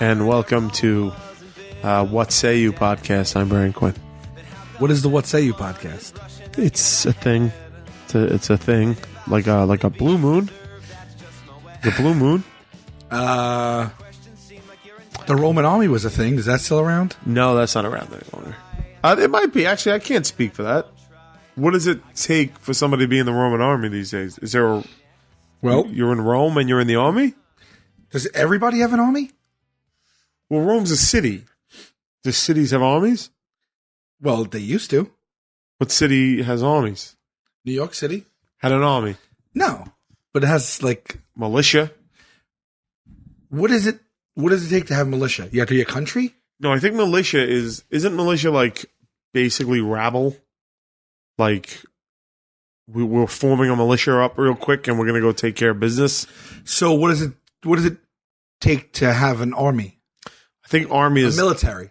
and welcome to What Say You podcast. I'm Brian Quinn. What is the What Say You podcast? It's a thing. It's a thing like a blue moon. The blue moon. The Roman army was a thing. Is that still around? No, that's not around any longer. It might be. Actually, I can't speak for that. What does it take for somebody to be in the Roman army these days? Is there a... Well, You're in Rome and you're in the army? does everybody have an army? Well, Rome's a city. Does cities have armies? Well, they used to. What city has armies? New York City? Had an army? No. But it has, like... Militia? What is it? What does it take to have militia? You have to be a country? No, I think militia isn't militia like basically rabble? Like we're forming a militia up real quick and we're gonna go take care of business. So what does it take to have an army? I think army is military.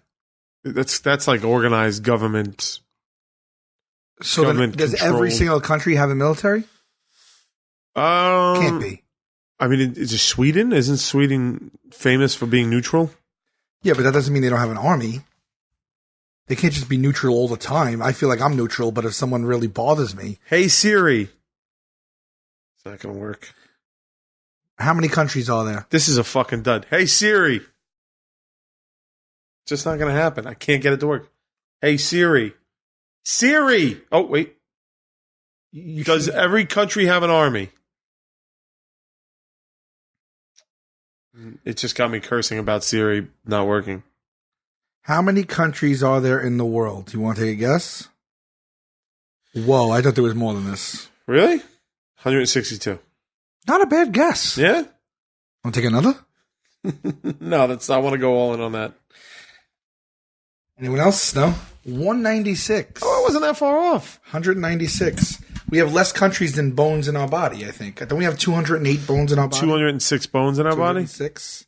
That's like organized government. So government then, does control. every single country have a military? Can't be. I mean, is it Sweden? Isn't Sweden famous for being neutral? Yeah, but that doesn't mean they don't have an army. They can't just be neutral all the time. I feel like I'm neutral, but if someone really bothers me... Hey, Siri. It's not going to work. How many countries are there? This is a fucking dud. Hey, Siri. Just not going to happen. I can't get it to work. Hey, Siri. Siri! Oh, wait. Does every country have an army? It just got me cursing about Siri not working. How many countries are there in the world? You want to take a guess? Whoa, I thought there was more than this. Really? 162. Not a bad guess. Yeah? Want to take another? No, I want to go all in on that. Anyone else? No? 196. Oh, it wasn't that far off. 196. We have less countries than bones in our body, I think. Don't we have 208 bones in our body? 206 bones in our body? 206.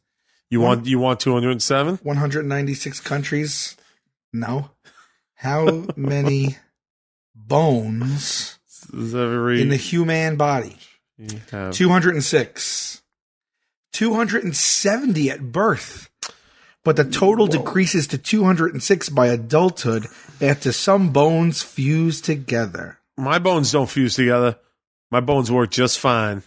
You want 207? 196 countries? No. How many bones in the human body? 206. 270 at birth. But the total decreases to 206 by adulthood after some bones fuse together. My bones don't fuse together. My bones work just fine.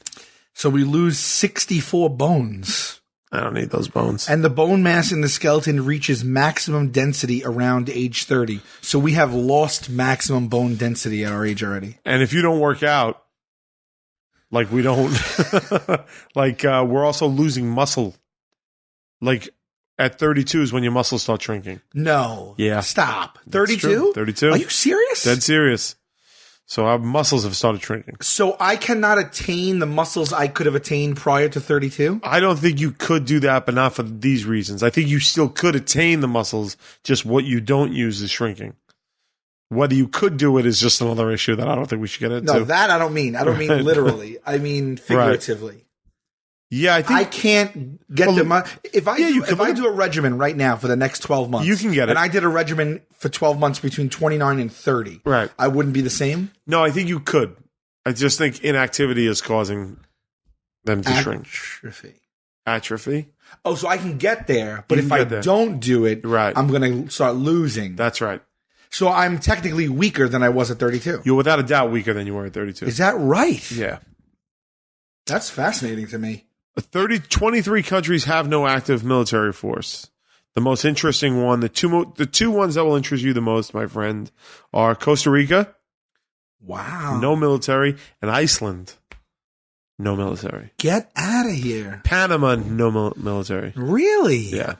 So we lose 64 bones. I don't need those bones. And the bone mass in the skeleton reaches maximum density around age 30. So we have lost maximum bone density at our age already. And if you don't work out, like we don't, we're also losing muscle. Like at 32 is when your muscles start shrinking. No. Yeah. Stop. 32? 32. Are you serious? Dead serious. So our muscles have started shrinking. So I cannot attain the muscles I could have attained prior to 32? I don't think you could do that, but not for these reasons. I think you still could attain the muscles, just what you don't use is shrinking. Whether you could do it is just another issue that I don't think we should get into. No, that I don't mean. I don't mean literally. I mean figuratively. Right. Yeah, I think I can't get if I do a regimen right now for the next 12 months. You can get it. And I did a regimen for 12 months between 29 and 30. Right. I wouldn't be the same? No, I think you could. I just think inactivity is causing them to shrink. Atrophy? Oh, so I can get there, but You if can I get there. don't do it, Right. I'm going to start losing. That's right. So I'm technically weaker than I was at 32. You're without a doubt weaker than you were at 32. Is that right? Yeah. That's fascinating to me. 23 countries have no active military force. The most interesting one, the two ones that will interest you the most, my friend, are Costa Rica, Wow. no military, and Iceland, no military. Get out of here. Panama, no military. Really? Yeah.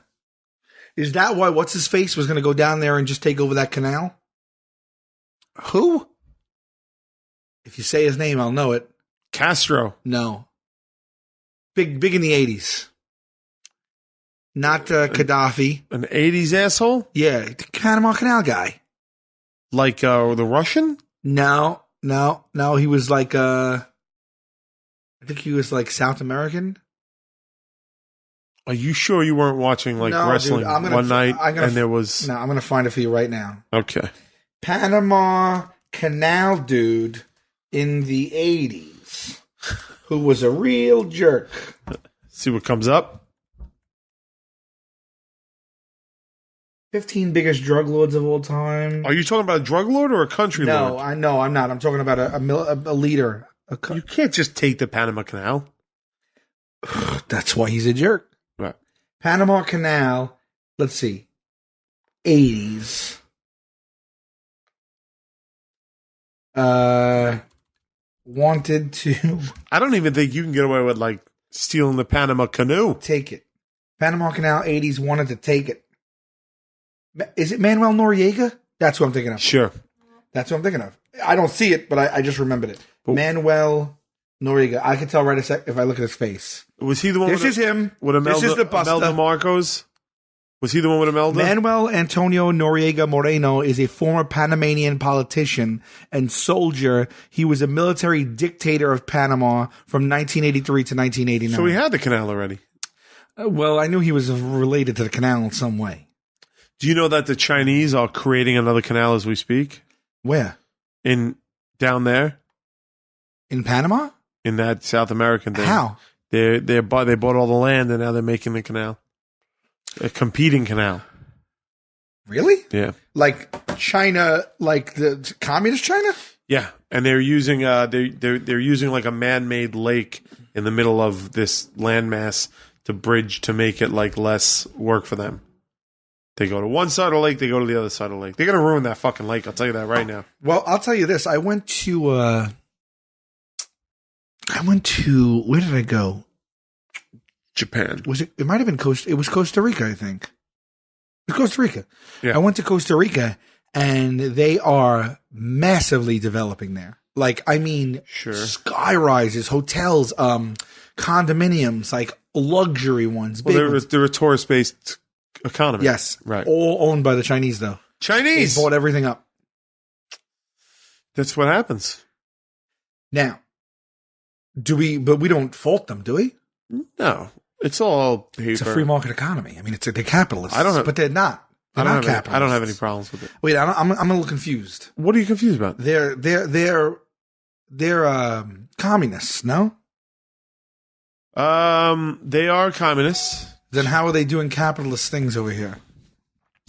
Is that why What's-His-Face was going to go down there and just take over that canal? Who? If you say his name, I'll know it. Castro. No. Big in the 80s. Not Gaddafi. An 80s asshole? Yeah, the Panama Canal guy. Like the Russian? No. He was like, I think he was like South American. Are you sure you weren't watching like No, wrestling dude, one night and there was... No, I'm going to find it for you right now. Okay. Panama Canal dude in the 80s who was a real jerk. See what comes up? 15 biggest drug lords of all time. Are you talking about a drug lord or a country No, lord? I'm not. I'm talking about a leader. You can't just take the Panama Canal. That's why he's a jerk. Right. Panama Canal. Let's see. 80s. Wanted to I don't even think you can get away with like stealing the Panama canoe. take it. Panama Canal 80s wanted to take it. Is it Manuel Noriega? That's what I'm thinking of. Sure. That's what I'm thinking of. I don't see it, but I just remembered it. Manuel Noriega. I can tell right a sec if I look at his face. Was he the one? This is him. With Imelda, This is the Busta. Imelda Marcos? Was he the one with Imelda? Manuel Antonio Noriega Moreno is a former Panamanian politician and soldier. He was a military dictator of Panama from 1983 to 1989. So he had the canal already. Well, I knew he was related to the canal in some way. Do you know that the Chinese are creating another canal as we speak? Where? Down there In Panama? in that South American thing. How? They bought all the land and now they're making the canal, a competing canal. Really? Yeah, Like China, like the communist China? yeah, and they're using they're using like a man-made lake in the middle of this landmass to bridge to make it like less work for them. They go to one side of the lake, they go to the other side of the lake. They're gonna ruin that fucking lake. I'll tell you that right now. Well, I'll tell you this. I went to where did I go? Japan. Was it? It might have been It was Costa Rica, I think. It was Costa Rica. Yeah. I went to Costa Rica, and they are massively developing there. Like, I mean, Sure. sky rises, hotels, condominiums, like luxury ones. Big Well, ones. they're a tourist-based economy. Yes, Right. All owned by the Chinese, though. They Chinese. bought everything up. That's what happens. Now, but we don't fault them, do we? No, it's all paper. It's a free market economy. I mean, they're capitalists. I don't have- but they're not. They're not capitalists. I don't have any problems with it. Wait, I'm a little confused. What are you confused about? They're communists, no? They are communists. Then how are they doing capitalist things over here?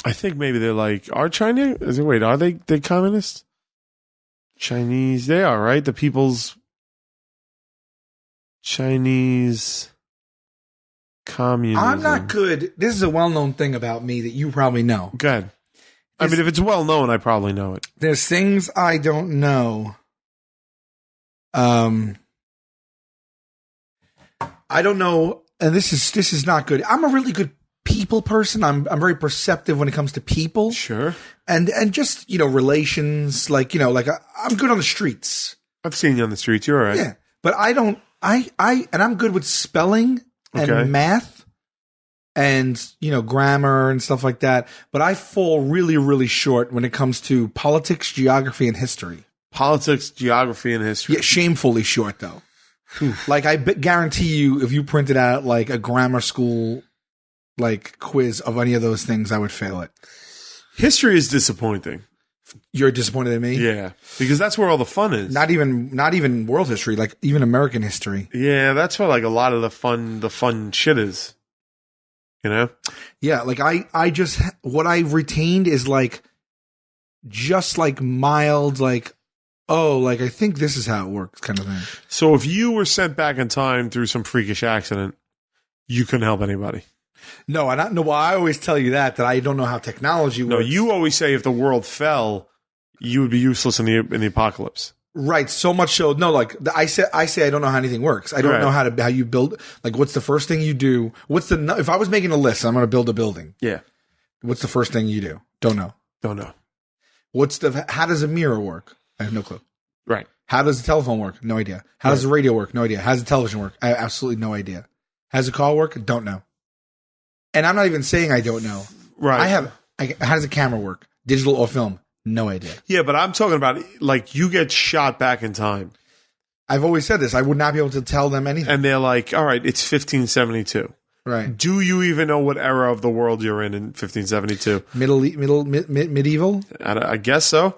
I think maybe they're like, are China? Are they communists? Chinese, they are, right? The People's Chinese Communism. I'm not good. This is a well-known thing about me that you probably know. Go ahead. I mean, if it's well known, I probably know it. There's things I don't know. I don't know, and this is not good. I'm a really good people person. I'm very perceptive when it comes to people. Sure. And just, relations, like I'm good on the streets. I've seen you on the streets. You're all right. Yeah. But and I'm good with spelling and Okay. math and, grammar and stuff like that. But I fall really, really short when it comes to politics, geography, and history. Politics, geography, and history. Yeah, shamefully short though. Like I guarantee you, if you printed out like a grammar school like quiz of any of those things, I would fail it. History is disappointing. You're disappointed in me? Yeah, because that's where all the fun is. Not even world history, like even American history. Yeah, that's where like a lot of the fun shit is. Yeah, like I just what I retained is like just like mild like like I think this is how it works kind of thing. So if you were sent back in time through some freakish accident, you couldn't help anybody. No, I don't know. Well, I always tell you that I don't know how technology works. No, you always say if the world fell, you would be useless in the apocalypse. Right, so much so. No, like I say I don't know how anything works. I don't Right. know how you build. Like, what's the first thing you do? If I was making a list, I'm going to build a building. Yeah, What's the first thing you do? Don't know. don't know. How does a mirror work? I have no clue. Right. How does the telephone work? No idea. How does the radio work? No idea. How does the television work? I have absolutely no idea. How does the car work? Don't know. And I'm not even saying I don't know. Right. How does a camera work? Digital or film? No idea. Yeah, but I'm talking about like you get shot back in time, I've always said this. I would not be able to tell them anything. and they're like, "All right, it's 1572." Right. Do you even know what era of the world you're in 1572? Medieval? I guess so.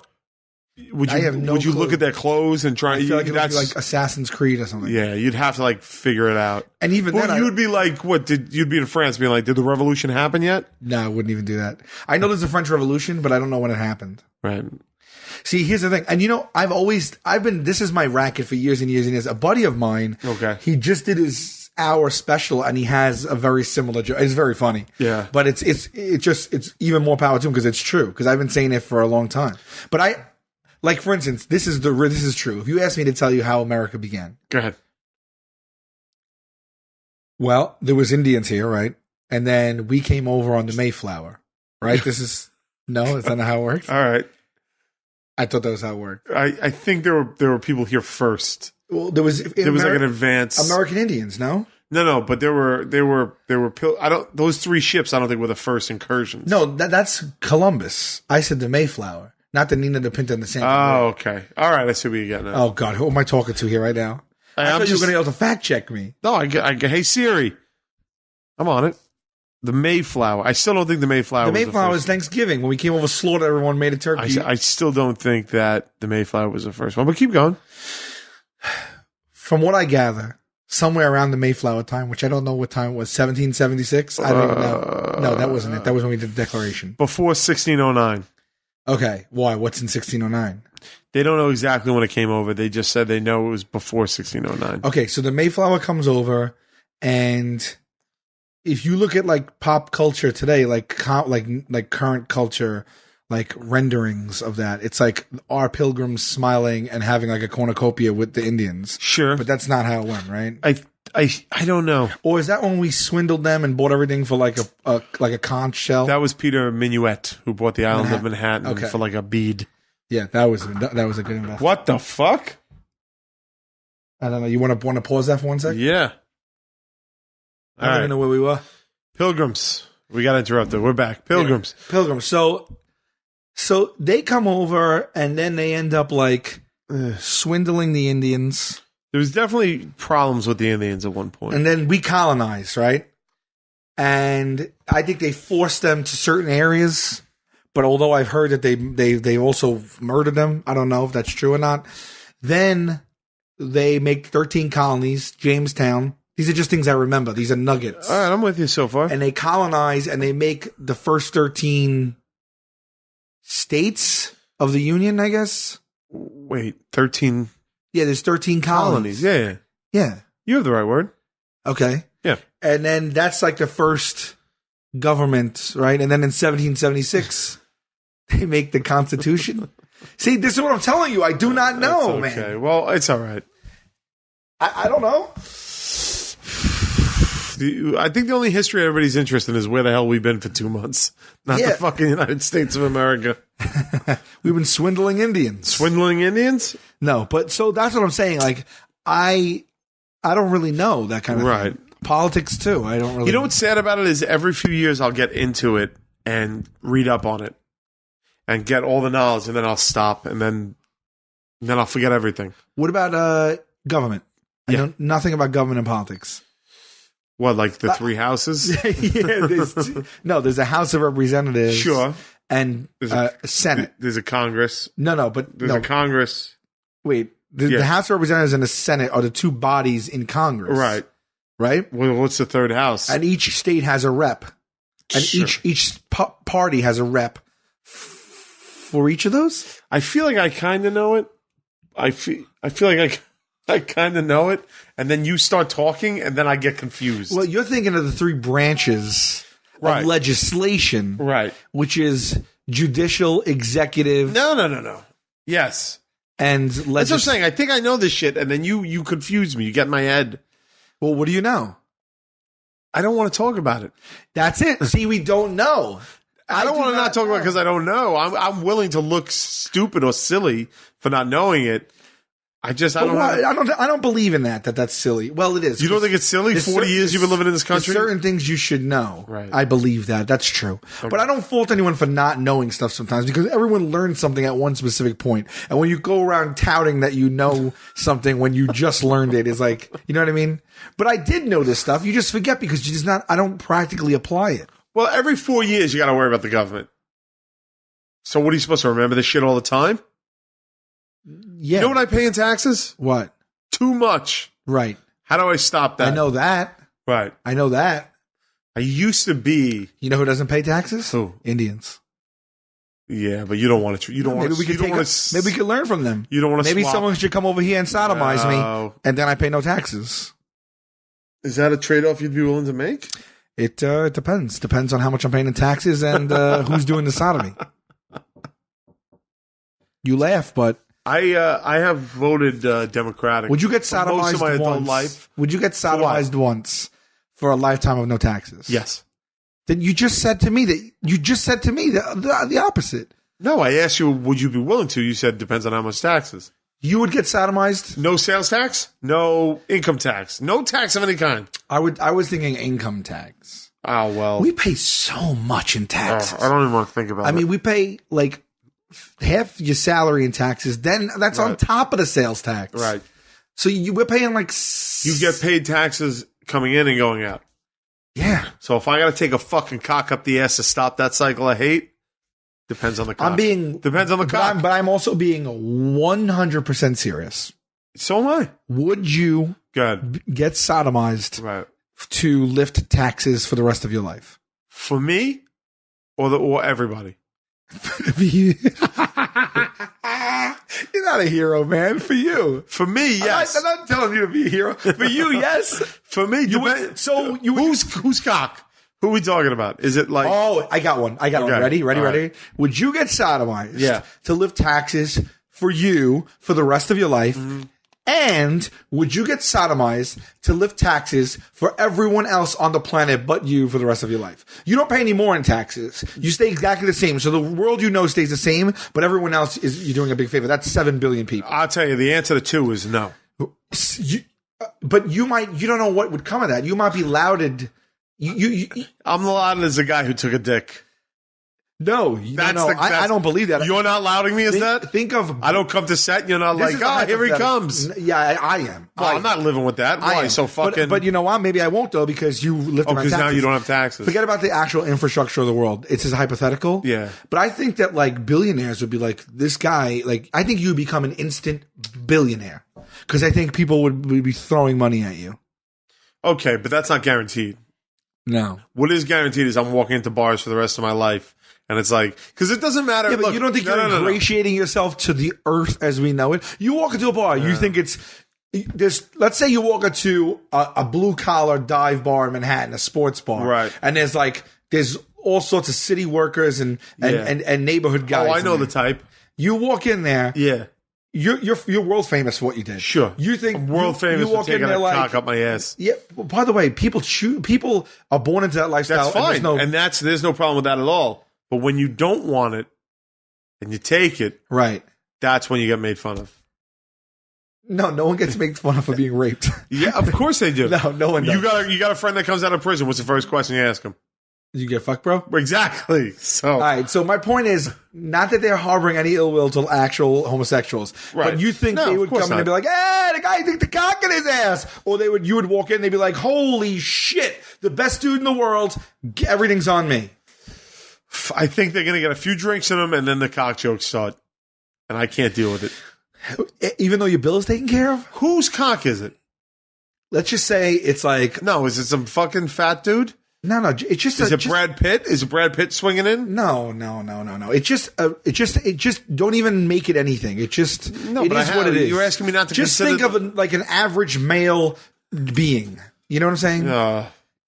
Would I you have no would you clue. look at their clothes and try? I feel like it would be that's like Assassin's Creed or something. yeah. You'd have to like figure it out. And even Well, then, you would be like, what? You'd be in France, being like, did the revolution happen yet? no, I wouldn't even do that. I know there's a French Revolution, but I don't know when it happened. Right. See, here's the thing. And this is my racket for years and years and years. A buddy of mine, Okay. he just did his hour special and he has a very similar joke. It's very funny. Yeah. But it's even more power to him because it's true. Because I've been saying it for a long time. But like for instance, this is true. If you ask me to tell you how America began. Go ahead. Well, there was Indians here, right? And then we came over on the Mayflower, right? Is that not how it works? All right. I thought that was how it worked. I think there were people here first. Well, there was Like an advance. American Indians, no? No, but there were those 3 ships I don't think were the first incursions. No, that's Columbus. I said the Mayflower, not the Nina, the Pinta, and the Santa. Oh, okay. All right, I see what you're getting at. Oh God, who am I talking to here right now? I thought you were going to be able to fact check me. No, hey Siri. I'm on it. The Mayflower. I still don't think the Mayflower The was Mayflower the was first. Thanksgiving when we came over, slaughtered everyone, made a turkey. I still don't think that the Mayflower was the first one, but keep going. From what I gather, somewhere around the Mayflower time, which I don't know what time it was, 1776. I don't even know. No, that wasn't it. That was when we did the Declaration. Before 1609. Okay, why? What's in 1609? They don't know exactly when it came over. They just said they know it was before 1609. Okay, so the Mayflower comes over, and if you look at like pop culture today, like current culture, like renderings of that, it's like our pilgrims smiling and having like a cornucopia with the Indians. Sure, But that's not how it went, right? I don't know. Or is that when we swindled them and bought everything for like a conch shell? That was Peter Minuet who bought the island of Manhattan Okay. for like a bead. Yeah, that was a good investment. What the fuck? I don't know. You want to pause that for 1 second? Yeah. I don't even know where we were. Pilgrims. We got interrupted. We're back. Pilgrims. Yeah. Pilgrims. So they come over and then they end up like swindling the Indians. There was definitely problems with the Indians at one point. And then we colonized, right? And I think they forced them to certain areas. But although I've heard that they also murdered them, I don't know if that's true or not. Then they make 13 colonies, Jamestown. These are just things I remember. These are nuggets. All right, I'm with you so far. And they colonize and they make the first 13 states of the Union, I guess. Wait, 13 Yeah, there's 13 colonies. Yeah. Yeah. You have the right word. Okay. Yeah. And then that's like the first government, right? And then in 1776, they make the Constitution. See, this is what I'm telling you. I do not know, That's okay. man. Well, it's all right. I don't know. I think the only history everybody's interested in is where the hell we've been for 2 months. Not Yeah. the fucking United States of America. We've been swindling Indians. Swindling Indians? No, but so that's what I'm saying. Like, I don't really know that kind of Right. thing. Politics, too. I don't really You know what's sad about it is every few years I'll get into it and read up on it and get all the knowledge, and then I'll stop, and then I'll forget everything. What about government? I Yeah. know nothing about government and politics. What, like the 3 houses? Yeah, there's a House of Representatives. Sure. And a Senate. There's a Congress. But There's a Congress. wait. Yeah. The House of Representatives and the Senate are the 2 bodies in Congress. Right. Right? Well, what's the 3rd house? And each state has a rep. And Sure. each party has a rep for each of those? I feel like I kind of know it. I feel like I kind of know it, and then you start talking, and then I get confused. Well, you're thinking of the 3 branches Right. of legislation, Right. which is judicial, executive, No. Yes. and That's what I'm legislative. saying. I think I know this shit, and then you confuse me. You get in my head. Well, what do you know? I don't want to talk about it. That's it. See, we don't know. I don't do want to not talk about it know. because I don't know. I'm willing to look stupid or silly for not knowing it. I But don't why- have, I don't believe in that that's silly. Well, it is. You don't think it's silly? There's 40 years you've been living in this there's country? certain things you should know. Right. I believe that. That's true. But I don't fault anyone for not knowing stuff sometimes because everyone learns something at one specific point. And when you go around touting that you know something when you just learned it is like, you know what I mean? But I did know this stuff. You just forget because I don't practically apply it. Well, every 4 years you got to worry about the government. So what are you supposed to remember this shit all the time? Yeah. You know what I pay in taxes? What? Too much. Right. How do I stop that? I know that. Right. I know that. I used to be. You know who doesn't pay taxes? Who? Indians. Yeah, but you don't want to. You don't want Maybe to. maybe we could learn from them. You don't want to. Maybe swap. someone should come over here and sodomize No. me, and then I pay no taxes. Is that a trade-off you'd be willing to make? It depends. Depends on how much I'm paying in taxes and who's doing the sodomy. You laugh, but I have voted Democratic. would you get for most sodomized of my adult once? life? Would you get sodomized once for a lifetime of no taxes? Yes. Then you just said to me the opposite. No, I asked you, would you be willing to? You said depends on how much taxes. You would get sodomized? No sales tax, no income tax, no tax of any kind. I was thinking income tax. Oh well, We pay so much in taxes. I don't even want to think about it. I mean, we pay like half your salary in taxes. Then that's on Right. top of the sales tax. right. So we're paying like You get paid taxes coming in and going out. Yeah. So if I got to take a fucking cock up the ass to stop that cycle of hate, depends on the cock. Depends on the cock. But I'm also being 100% serious. So am I. Would you Good. get sodomized Right. to lift taxes for the rest of your life? For me, or everybody. You're not a hero, man. For you. For me, yes. I'm not telling you to be a hero. For you, yes. For me, who's cock? Who are we talking about? Is it like? Oh, I got one. Okay. Ready? All Ready? right. Would you get sodomized Yeah. to lift taxes for you for the rest of your life? Mm-hmm. And would you get sodomized to lift taxes for everyone else on the planet but you for the rest of your life? You don't pay any more in taxes. You stay exactly the same. So the world you know stays the same, but everyone else you're doing a big favor. That's 7 billion people. I'll tell you, the answer to 2 is no. But you don't know what would come of that. You might be lauded. I'm lauded as a guy who took a dick. No, I don't believe that. You're not lauding me as that? Think of. I don't come to set and you're not This like, is a here he hypothetical. comes. Yeah, I am. Well, I'm not living with that. I Why? am. So fucking. But you know what? Maybe I won't though because you live around because taxes. now you don't have taxes. Forget about the actual infrastructure of the world. It's just hypothetical. Yeah. But I think that like billionaires would be like this guy. Like I think you would become an instant billionaire because I think people would be throwing money at you. Okay, but that's not guaranteed. No. What is guaranteed is I'm walking into bars for the rest of my life. And it's like, because it doesn't matter. Yeah, but Look, you don't think no, you're no. ingratiating yourself to the earth as we know it? You walk into a bar, you think let's say you walk into a blue collar dive bar in Manhattan, a sports bar. Right. And there's all sorts of city workers and neighborhood guys. Oh, I know in the there. type. You walk in there, Yeah. you're world famous for what you did. Sure. You think I'm world famous you for walk in taking there a like, cock up my ass. Yeah. Well, by the way, people are born into that lifestyle. That's fine. And There's no problem with that at all. But when you don't want it and you take it, right. that's when you get made fun of. No one gets made fun of for being raped. Yeah, of course they do. No one does. You got a friend that comes out of prison. What's the first question you ask him? You get fucked, bro? Exactly. So all right. So my point is not that they're harboring any ill will to actual homosexuals, Right. but you think No, they of would course come in and be like, "Hey, the guy think the cock in his ass," or you would walk in, and they'd be like, "Holy shit, the best dude in the world, everything's on me." I think they're going to get a few drinks in them and then the cock jokes start. And I can't deal with it. Even though your bill is taken care of, Whose cock is it? let's just say it's like No, is it some fucking fat dude? no. It's just Is it Brad Pitt? Is it Brad Pitt swinging in? No. It's just don't even make it anything. It just No, it but is what it is. You're asking me not to just consider think of like an average male being. You know what I'm saying?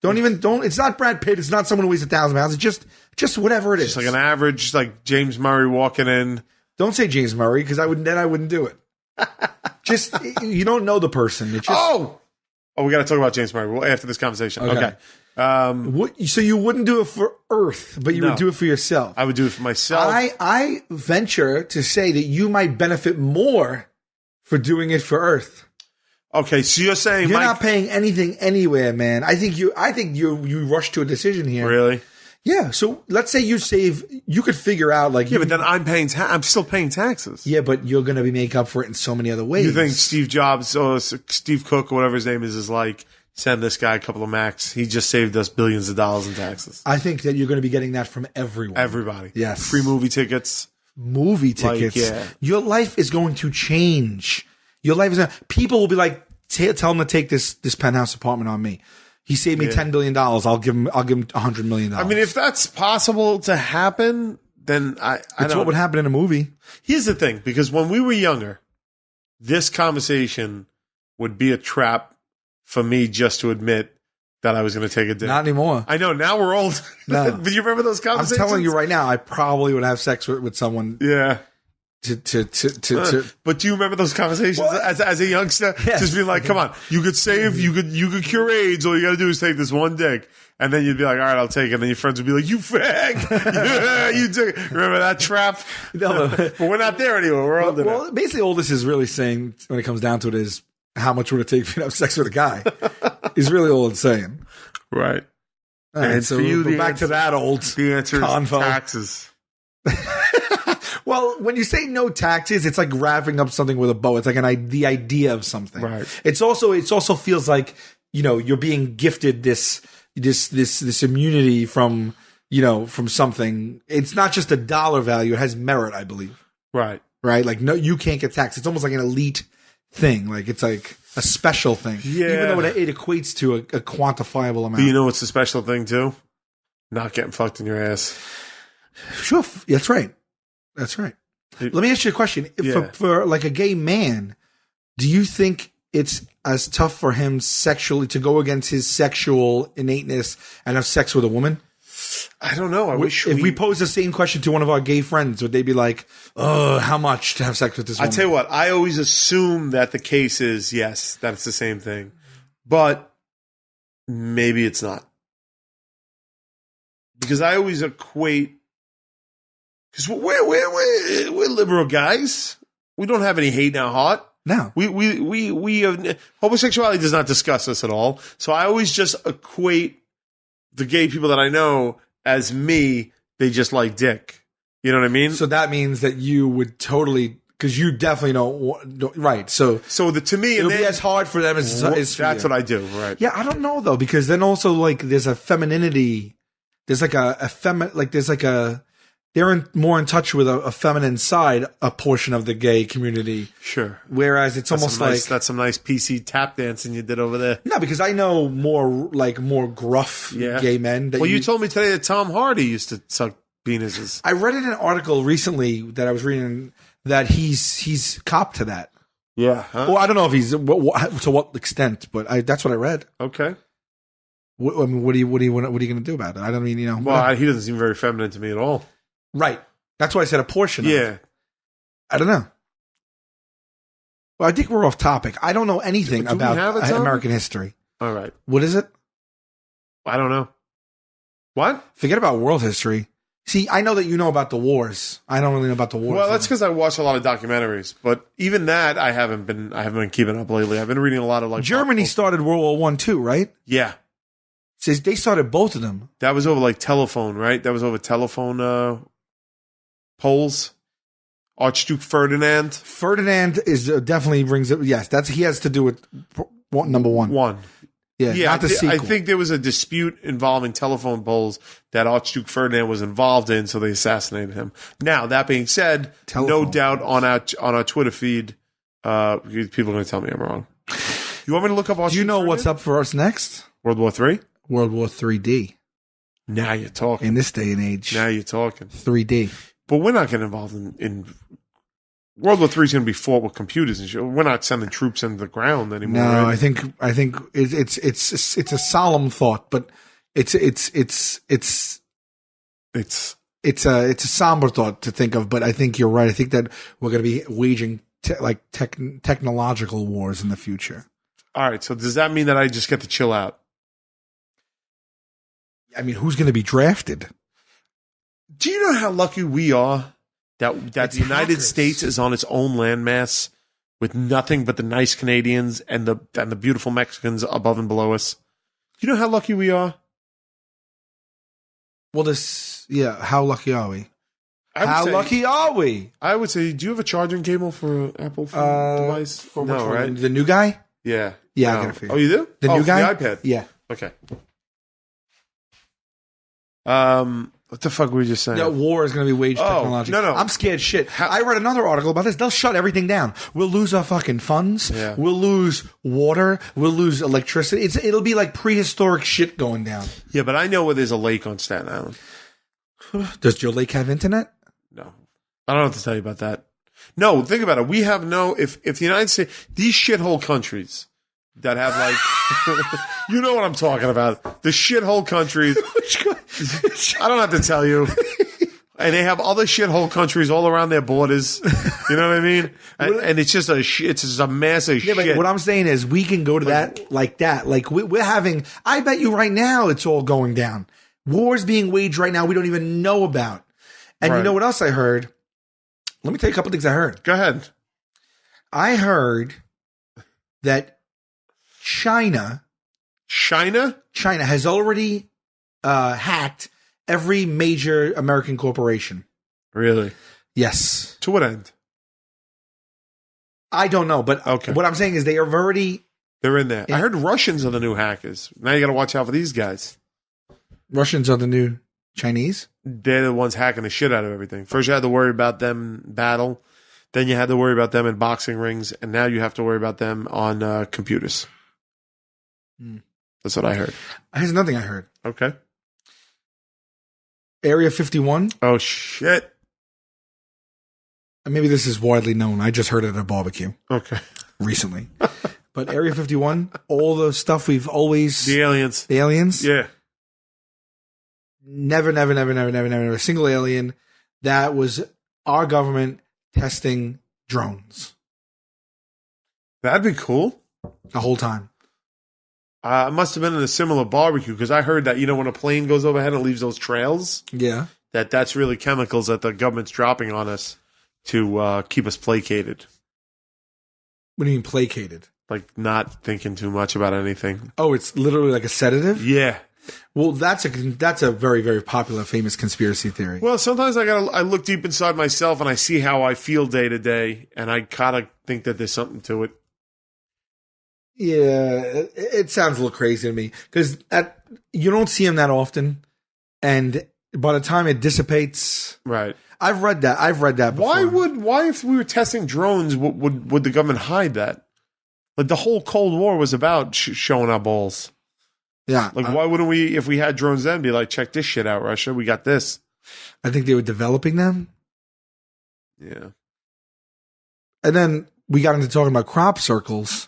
Don't. It's not Brad Pitt. It's not someone who weighs 1,000 pounds. It's just whatever it is. Just like an average, like James Murray walking in. Don't say James Murray because I wouldn't do it. Just you don't know the person. It's just Oh, we got to talk about James Murray after this conversation. Okay. so you wouldn't do it for Earth, but you No. would do it for yourself. I would do it for myself. I venture to say that you might benefit more for doing it for Earth. Okay, so you're saying You're Mike, not paying anything anywhere, man. I think you rush to a decision here. really? Yeah. So let's say you could figure out like Yeah, but then I'm still paying taxes. yeah, but you're going to make up for it in so many other ways. You think Steve Jobs or Steve Cook or whatever his name is like, send this guy a couple of Macs. He just saved us billions of dollars in taxes. I think that you're going to be getting that from everyone. Everybody. Yes. Free movie tickets. movie tickets. yeah. Your life is going to change. Your life is people will be like, tell him to take this penthouse apartment on me. He saved me $10 billion. I'll give him $100 million. I mean, if that's possible to happen, then That's what would happen in a movie. Here's the thing, because when we were younger, this conversation would be a trap for me just to admit that I was going to take a dick. Not anymore. I know, now we're old. No. But you remember those I'm conversations? telling you right now, I probably would have sex with someone. Yeah. To But do you remember those conversations as a youngster? Yeah. Just being like, come on, you could cure AIDS. All you got to do is take this one dick. And then you'd be like, all right, I'll take it. And then your friends would be like, you fag. Yeah, you took it. Remember that trap? No. But we're not there anymore. We're older now. Well, basically, all this is really saying, when it comes down to it, is how much would it take for you to have sex with a guy? Is really all it's saying. Right. All right, And so for you, we're back to that old The answer is convo. taxes. Well, when you say no taxes, it's like wrapping up something with a bow. It's like the idea of something. Right. It also feels like, you're being gifted this immunity from something. It's not just a dollar value. It has merit, I believe. Right. Right. Like, no, you can't get taxed. It's almost like an elite thing. Like, it's like a special thing. Yeah. Even though it equates to a quantifiable amount. But you know what's a special thing too? Not getting fucked in your ass. Sure. That's right. That's right. Let me ask you a question. For like a gay man, do you think it's as tough for him sexually to go against his sexual innateness and have sex with a woman? I don't know. If we pose the same question to one of our gay friends, would they be like, "Oh, how much to have sex with this woman?" I tell you what, I always assume that the case is yes, that it's the same thing, but maybe it's not, because I always equate. Because we're liberal guys. We don't have any hate in our heart. No. We homosexuality does not disgust us at all. So I always just equate the gay people that I know as me. They just like dick. You know what I mean? So that means that you would totally, because you definitely don't, right. So to me, it'll be as hard for them as for that's you. what I do. Right. Yeah, I don't know though, because then also like there's a femininity. There's like they're more in touch with a feminine side, a portion of the gay community. Sure. Whereas it's almost like that's some nice PC tap dancing you did over there. No, because I know more gruff gay men. Well, you told me today that Tom Hardy used to suck penises. I read in an article recently that I was reading that he's copped to that. Yeah. Huh? Well, I don't know if he's to what extent, but that's what I read. Okay. What are you going to do about it? I don't mean, Well, he doesn't seem very feminine to me at all. Right. That's why I said a portion. Yeah. I don't know. Well, I think we're off topic. I don't know anything about American history. All right. What is it? I don't know. What? Forget about world history. See, I know that you know about the wars. I don't really know about the wars. Well, that's because I watch a lot of documentaries, but even that I haven't been keeping up lately. I've been reading a lot of like Germany started World War I too, right? Yeah. Says they started both of them. That was over like telephone, right? That was over telephone polls. Archduke Ferdinand. Ferdinand is definitely rings it. Yes, he has to do with number one. Yeah, not the sequel. I think there was a dispute involving telephone polls that Archduke Ferdinand was involved in, so they assassinated him. Now, that being said, no doubt on our Twitter feed, people are going to tell me I'm wrong. You want me to look up Archduke Do you know Ferdinand? what's up for us next? World War III? World War 3D. Now you're talking. In this day and age. Now you're talking. 3D. But we're not getting involved in World War III is going to be fought with computers and shit. We're not sending troops into the ground anymore. No, right? I think it's a solemn thought, but it's a somber thought to think of. But I think you're right. I think that we're going to be waging technological wars in the future. All right. So does that mean that I just get to chill out? I mean, who's going to be drafted? Do you know how lucky we are that the United States is on its own landmass with nothing but the nice Canadians and the beautiful Mexicans above and below us? Do you know how lucky we are? Well, how lucky are we? How lucky are we? I would say, do you have a charging cable for an Apple phone device? No, right? The new guy? Yeah. Yeah, I got it for you. Oh, you do? The new guy? The iPad? Yeah. Okay. What the fuck were you just saying? That war is going to be waged technologically. no. I'm scared shit. I read another article about this. They'll shut everything down. We'll lose our fucking funds. Yeah. We'll lose water. We'll lose electricity. It'll be like prehistoric shit going down. Yeah, but I know where there's a lake on Staten Island. Does your lake have internet? No. I don't know what to tell you about that. No, think about it. We have if the United States, these shithole countries that have like, you know what I'm talking about. The shithole countries. I don't have to tell you. And they have other shithole countries all around their borders. You know what I mean? And it's just a massive shit. But what I'm saying is we can go to that. Like we're having, I bet you right now it's all going down. Wars being waged right now we don't even know about. And you know what else I heard? Let me tell you a couple things I heard. Go ahead. I heard that China has already hacked every major American corporation. Really? Yes. To what end? I don't know, but what I'm saying is they're in there. I heard Russians are the new hackers. Now you got to watch out for these guys. Russians are the new Chinese? They're the ones hacking the shit out of everything. First you had to worry about them battle. Then you had to worry about them in boxing rings. And now you have to worry about them on computers. That's what I heard. Here's nothing I heard. Okay. Area 51. Oh, shit. Maybe this is widely known. I just heard it at a barbecue. Okay. Recently. But Area 51, all the stuff we've always... The aliens. The aliens? Yeah. Never, a single alien. That was our government testing drones. That'd be cool. The whole time. I must have been in a similar barbecue because I heard that, when a plane goes overhead and leaves those trails, yeah, that's really chemicals that the government's dropping on us to keep us placated. What do you mean placated? Like not thinking too much about anything. Oh, it's literally like a sedative? Yeah. Well, that's a very, very popular, famous conspiracy theory. Well, sometimes I look deep inside myself and I see how I feel day to day, and I kind of think that there's something to it. Yeah, it sounds a little crazy to me because you don't see them that often, and by the time it dissipates, right? I've read that. Before. Why if we were testing drones, would the government hide that? Like the whole Cold War was about showing our balls. Yeah. Like why wouldn't we, if we had drones then, be like, check this shit out, Russia, we got this. I think they were developing them. Yeah. And then we got into talking about crop circles.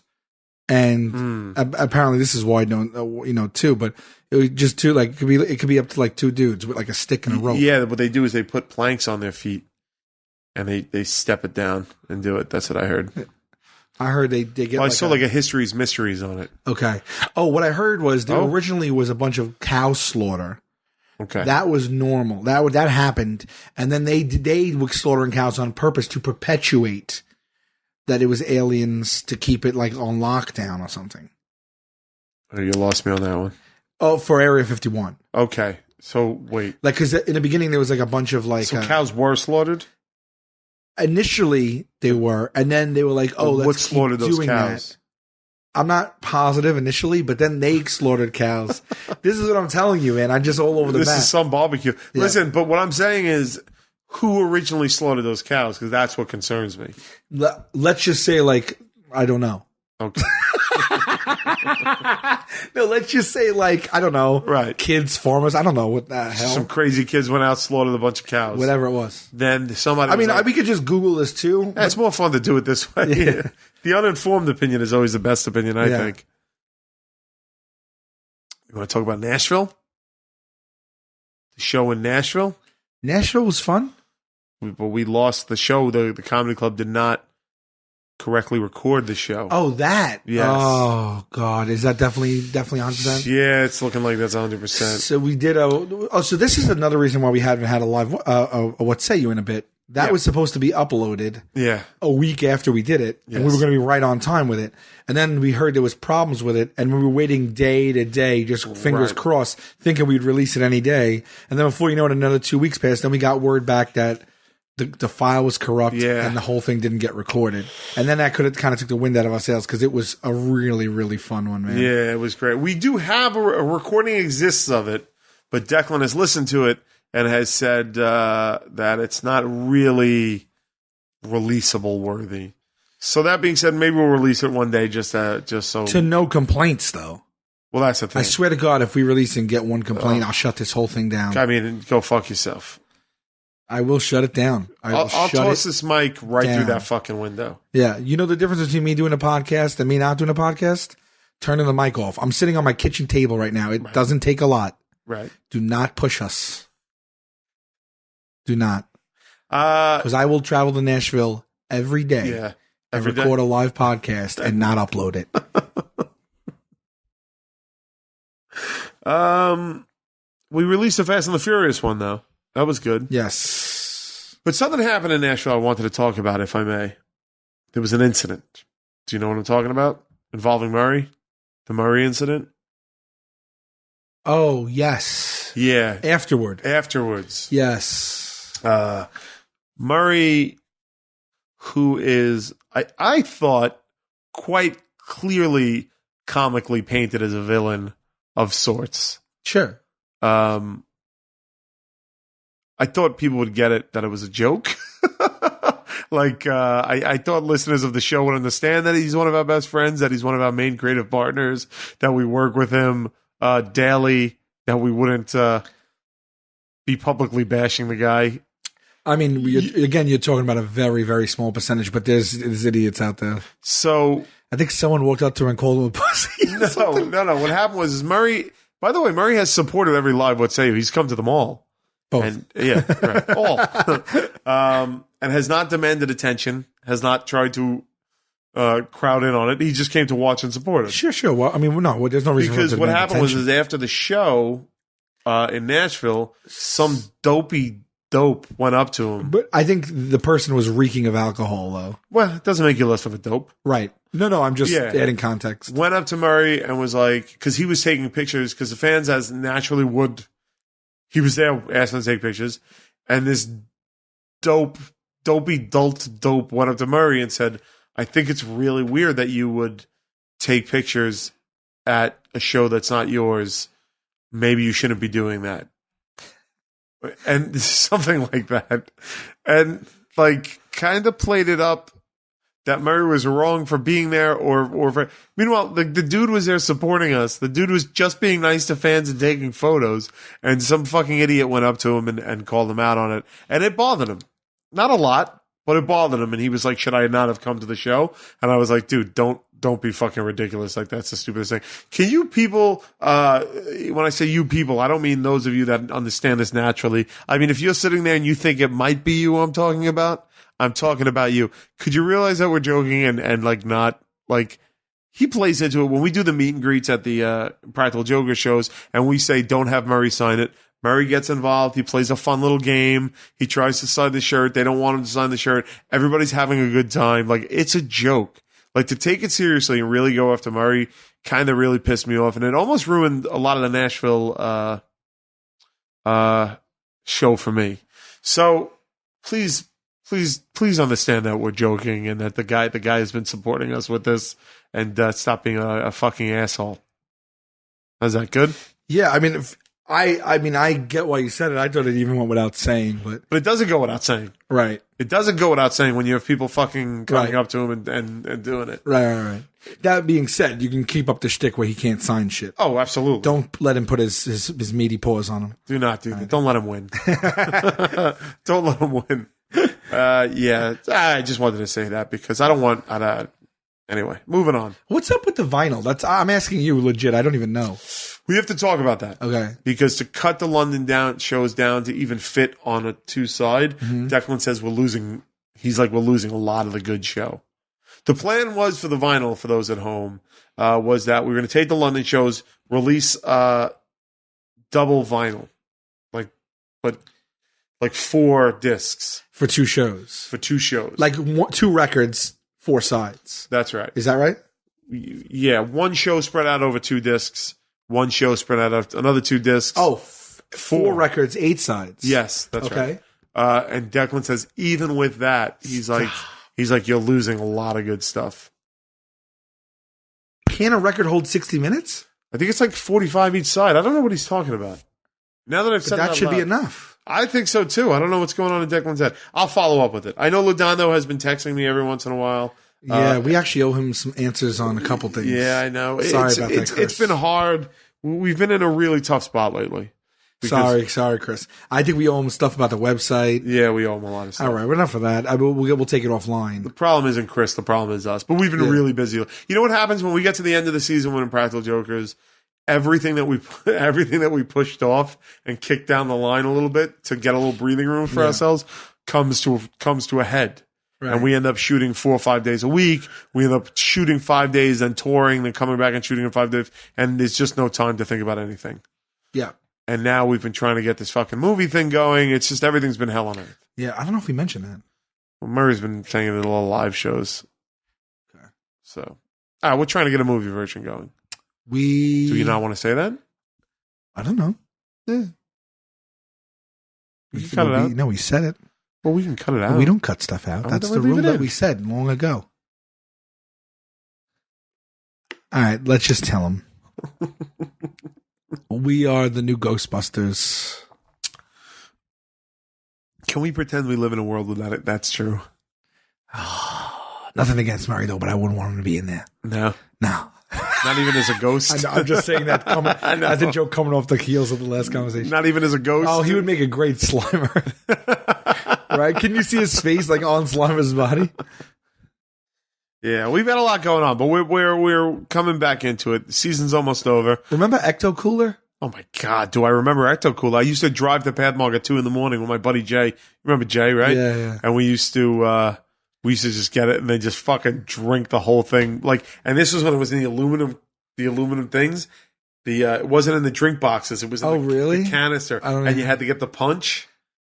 And apparently this is wide known, too. But it was just two, like it could be up to like two dudes with like a stick and a rope. Yeah, what they do is they put planks on their feet, and they step it down and do it. That's what I heard. I heard they get. Well, I saw like a History's Mysteries on it. Okay. Oh, what I heard was there originally was a bunch of cow slaughter. Okay. That was normal. That happened, and then they were slaughtering cows on purpose to perpetuate that it was aliens to keep it like on lockdown or something. Oh, you lost me on that one. Oh, for Area 51. Okay. So, wait. Like, because in the beginning there was like a bunch of like... So cows were slaughtered? Initially they were, and then they were like, oh, let's keep doing those cows? That. I'm not positive initially, but then they slaughtered cows. This is what I'm telling you, man. I'm just all over the map. This is some barbecue. Yeah. Listen, but what I'm saying is... Who originally slaughtered those cows? Because that's what concerns me. Let's just say, like, I don't know. Okay. No, let's just say, like, I don't know. Right. Kids, farmers. I don't know what the hell. Some crazy kids went out, slaughtered a bunch of cows. Whatever it was. Then somebody. I mean, we could just Google this too. It's more fun to do it this way. Yeah. The uninformed opinion is always the best opinion, I think. You want to talk about Nashville? The show in Nashville? Nashville was fun. But we lost the show. The comedy club did not correctly record the show. Oh, that? Yes. Oh, God. Is that definitely 100%? Yeah, it's looking like that's 100%. So we did so this is another reason why we haven't had a live, What Say You in a bit. That was supposed to be uploaded a week after we did it, and we were going to be right on time with it. And then we heard there was problems with it, and we were waiting day to day, just fingers crossed, thinking we'd release it any day. And then before you know it, another 2 weeks passed, then we got word back that the file was corrupt and the whole thing didn't get recorded. And then that kind of took the wind out of our sails because it was a really, really fun one, man. Yeah, it was great. We do have a recording exists of it, but Declan has listened to it and has said that it's not really releasable worthy. So that being said, maybe we'll release it one day just so. To no complaints, though. Well, that's the thing. I swear to God, if we release and get one complaint, I'll shut this whole thing down. I mean, go fuck yourself. I will shut it down. I'll toss this mic right through that fucking window. Yeah. You know the difference between me doing a podcast and me not doing a podcast? Turning the mic off. I'm sitting on my kitchen table right now. It doesn't take a lot. Right. Do not push us. Do not. Because I will travel to Nashville every day. Yeah. And record a live podcast and not upload it. We released a Fast and the Furious one, though. That was good. Yes. But something happened in Nashville I wanted to talk about, if I may. There was an incident. Do you know what I'm talking about? Involving Murray? The Murray incident? Oh, yes. Yeah. Afterwards. Yes. Murray, who is, I thought, quite clearly comically painted as a villain of sorts. Sure. I thought people would get it, that it was a joke. I thought listeners of the show would understand that he's one of our best friends, that he's one of our main creative partners, that we work with him daily, that we wouldn't be publicly bashing the guy. I mean, you're talking about a very, very small percentage, but there's idiots out there. So I think someone walked up to him and called him a pussy. No. What happened was Murray, by the way, Murray has supported every live What Say You. He's come to them all. Both. And, yeah, right. All. And has not demanded attention, has not tried to crowd in on it. He just came to watch and support it. Sure. Well, I mean, no, there's no reason for him to because what demand happened attention. was after the show in Nashville, some dope went up to him. But I think the person was reeking of alcohol, though. Well, it doesn't make you less of a dope. Right. No, I'm just adding context. Went up to Murray and was like, because he was taking pictures, because the fans, as naturally would, he was there asking to take pictures, and this dopey dope went up to Murray and said, I think it's really weird that you would take pictures at a show that's not yours. Maybe you shouldn't be doing that. And something like that. And like kind of played it up that Murray was wrong for being there or for, meanwhile, the dude was there supporting us. The dude was just being nice to fans and taking photos, and some fucking idiot went up to him and called him out on it. And it bothered him. Not a lot, but it bothered him. And he was like, should I not have come to the show? And I was like, dude, don't be fucking ridiculous. Like, that's the stupidest thing. Can you people, when I say you people, I don't mean those of you that understand this naturally. I mean, if you're sitting there and you think it might be you I'm talking about, I'm talking about you. Could you realize that we're joking and like not like he plays into it when we do the meet and greets at the Practical Joker shows and we say don't have Murray sign it. Murray gets involved. He plays a fun little game. He tries to sign the shirt. They don't want him to sign the shirt. Everybody's having a good time. Like, it's a joke. Like, to take it seriously and really go after Murray kind of really pissed me off. And it almost ruined a lot of the Nashville show for me. So please understand that we're joking and that the guy has been supporting us with this, and stop being a fucking asshole. Is that good? Yeah, I mean, I get why you said it. I thought it even went without saying, but it doesn't go without saying. Right. It doesn't go without saying when you have people fucking coming up to him and doing it. Right. That being said, you can keep up the shtick where he can't sign shit. Oh, absolutely. Don't let him put his meaty paws on him. Do not do that. Don't let him win. Don't let him win. Yeah, I just wanted to say that because I don't want. Anyway, moving on. What's up with the vinyl? I'm asking you legit. I don't even know. We have to talk about that. Okay. Because to cut the London shows down to even fit on a two side, Declan says we're losing a lot of the good show. The plan was for the vinyl, for those at home, was that we were going to take the London shows, release double vinyl, like 4 discs for 2 shows. Like 2 records, 4 sides. That's right. Is that right? Yeah, 1 show spread out over 2 discs. 1 show spread out of another 2 discs. Oh, 4 records, 8 sides. Yes, that's right. And Declan says, even with that, he's like, you're losing a lot of good stuff. Can a record hold 60 minutes? I think it's like 45 each side. I don't know what he's talking about. Now that I've But said that should be loud, enough. I think so too. I don't know what's going on in Declan's head. I'll follow up with it. I know Lodondo has been texting me every once in a while. Yeah, we actually owe him some answers on a couple things. Yeah, I know. Sorry about that, Chris. It's been hard. We've been in a really tough spot lately. Sorry, Chris. I think we owe him stuff about the website. Yeah, we owe him a lot of stuff. All right, enough of that. We'll take it offline. The problem isn't Chris. The problem is us. But we've been really busy. You know what happens when we get to the end of the season when Impractical Jokers? Everything that we pushed off and kicked down the line a little bit to get a little breathing room for ourselves comes to a head. Right. And we end up shooting 4 or 5 days a week. We end up shooting 5 days, then touring, then coming back and shooting in 5 days. And there's just no time to think about anything. Yeah. And now we've been trying to get this fucking movie thing going. It's just everything's been hell on earth. Yeah, I don't know if we mentioned that. Well, Murray's been saying it in a lot of live shows. Okay. So, we're trying to get a movie version going. Do Do you not want to say that? I don't know. Yeah. We can cut it out. No, we said it. Well, we can cut it out. We don't cut stuff out. That's the rule that we said long ago. All right, let's just tell them. We are the new Ghostbusters. Can we pretend we live in a world without it? That's true. Nothing against Murray, though, but I wouldn't want him to be in there. No. Not even as a ghost. I'm just saying that as a joke coming off the heels of the last conversation. Not even as a ghost. Oh, he would make a great Slimer. Right? Can you see his face like on Slimer's body? Yeah, we've got a lot going on, but we're coming back into it. The season's almost over. Remember Ecto Cooler? Oh my God, do I remember Ecto Cooler? I used to drive to Padmark at 2 a.m. with my buddy Jay. You remember Jay, right? Yeah. And we used to just get it and then just fucking drink the whole thing. And this was when it was in the aluminum things. It wasn't in the drink boxes. It was in the canister, and you had to get the punch.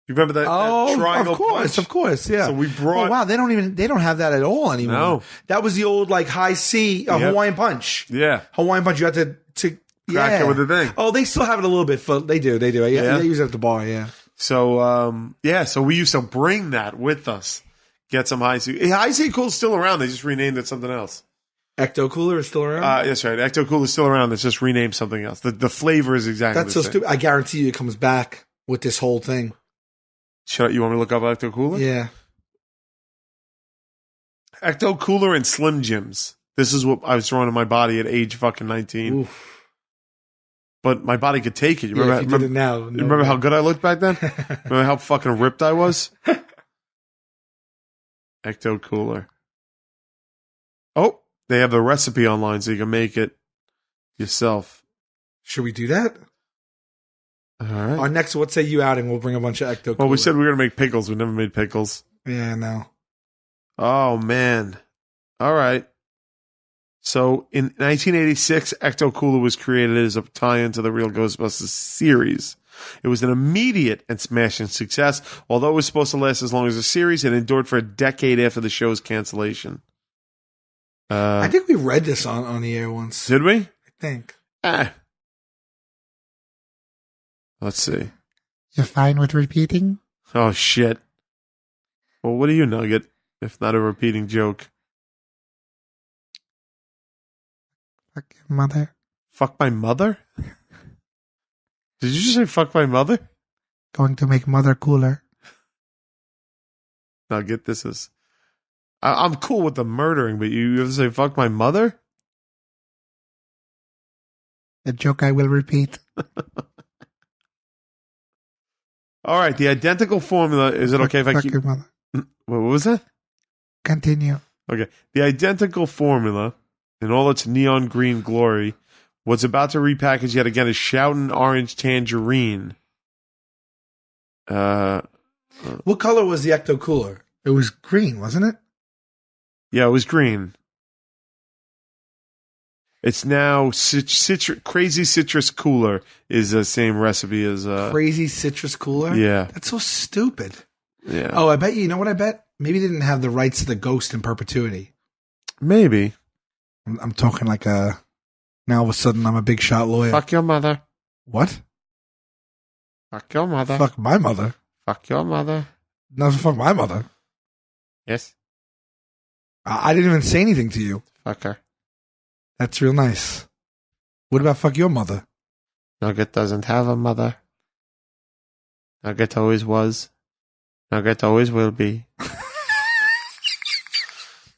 You remember that? Oh, that triangle punch? Of course, yeah. So we brought. Oh wow, they don't have that at all anymore. No, that was the old high C Hawaiian punch. Yeah, Hawaiian punch. You had to crack it with the thing. Oh, they still have it a little bit. They do. Yeah, they use it at the bar. Yeah. So so we used to bring that with us. Get some high C. High C Cool's still around. They just renamed it something else. Ecto Cooler is still around? That's right. Ecto Cooler is still around. It's just renamed something else. The flavor is exactly That's the so same. stupid. I guarantee you it comes back with this whole thing. You want me to look up Ecto Cooler? Yeah. Ecto Cooler and Slim Jims. This is what I was throwing in my body at age fucking 19. Oof. But my body could take it. You remember, if you did it now. you remember how good I looked back then? Remember how fucking ripped I was? Ecto Cooler. Oh, they have the recipe online so you can make it yourself. Should we do that? All right. Our next What Say You outing, we'll bring a bunch of Ecto Cooler. Well, we said we were going to make pickles. We never made pickles. Yeah, no. Oh, man. All right. So in 1986, Ecto Cooler was created as a tie-in to the Real Ghostbusters series. It was an immediate and smashing success. Although it was supposed to last as long as the series, it endured for a decade after the show's cancellation. I think we read this on the air once. Did we? I think. Let's see. You're fine with repeating? Oh, shit. Well, what are you, Nugget, if not a repeating joke? Fuck your mother. Fuck my mother? Did you just say fuck my mother? Going to make mother cooler. Nugget, this is... I'm cool with the murdering, but you have to say fuck my mother? A joke I will repeat. All right, the identical formula. Is it okay if I keep... your mother. What was that? Continue. Okay. The identical formula, in all its neon green glory, was about to repackage yet again as shouting orange tangerine. What color was the Ecto Cooler? It was green, wasn't it? Yeah, it was green. It's now Crazy Citrus Cooler is the same recipe as... Crazy Citrus Cooler? Yeah. That's so stupid. Yeah. Oh, I bet you know what I bet? Maybe they didn't have the rights to the ghost in perpetuity. Maybe. I'm talking like a... Now all of a sudden I'm a big shot lawyer. Fuck your mother. What? Fuck your mother. Fuck my mother. Fuck your mother. No, fuck my mother. Yes. I didn't even say anything to you. Fuck her. That's real nice. What about fuck your mother? Nugget doesn't have a mother. Nugget always was. Nugget always will be.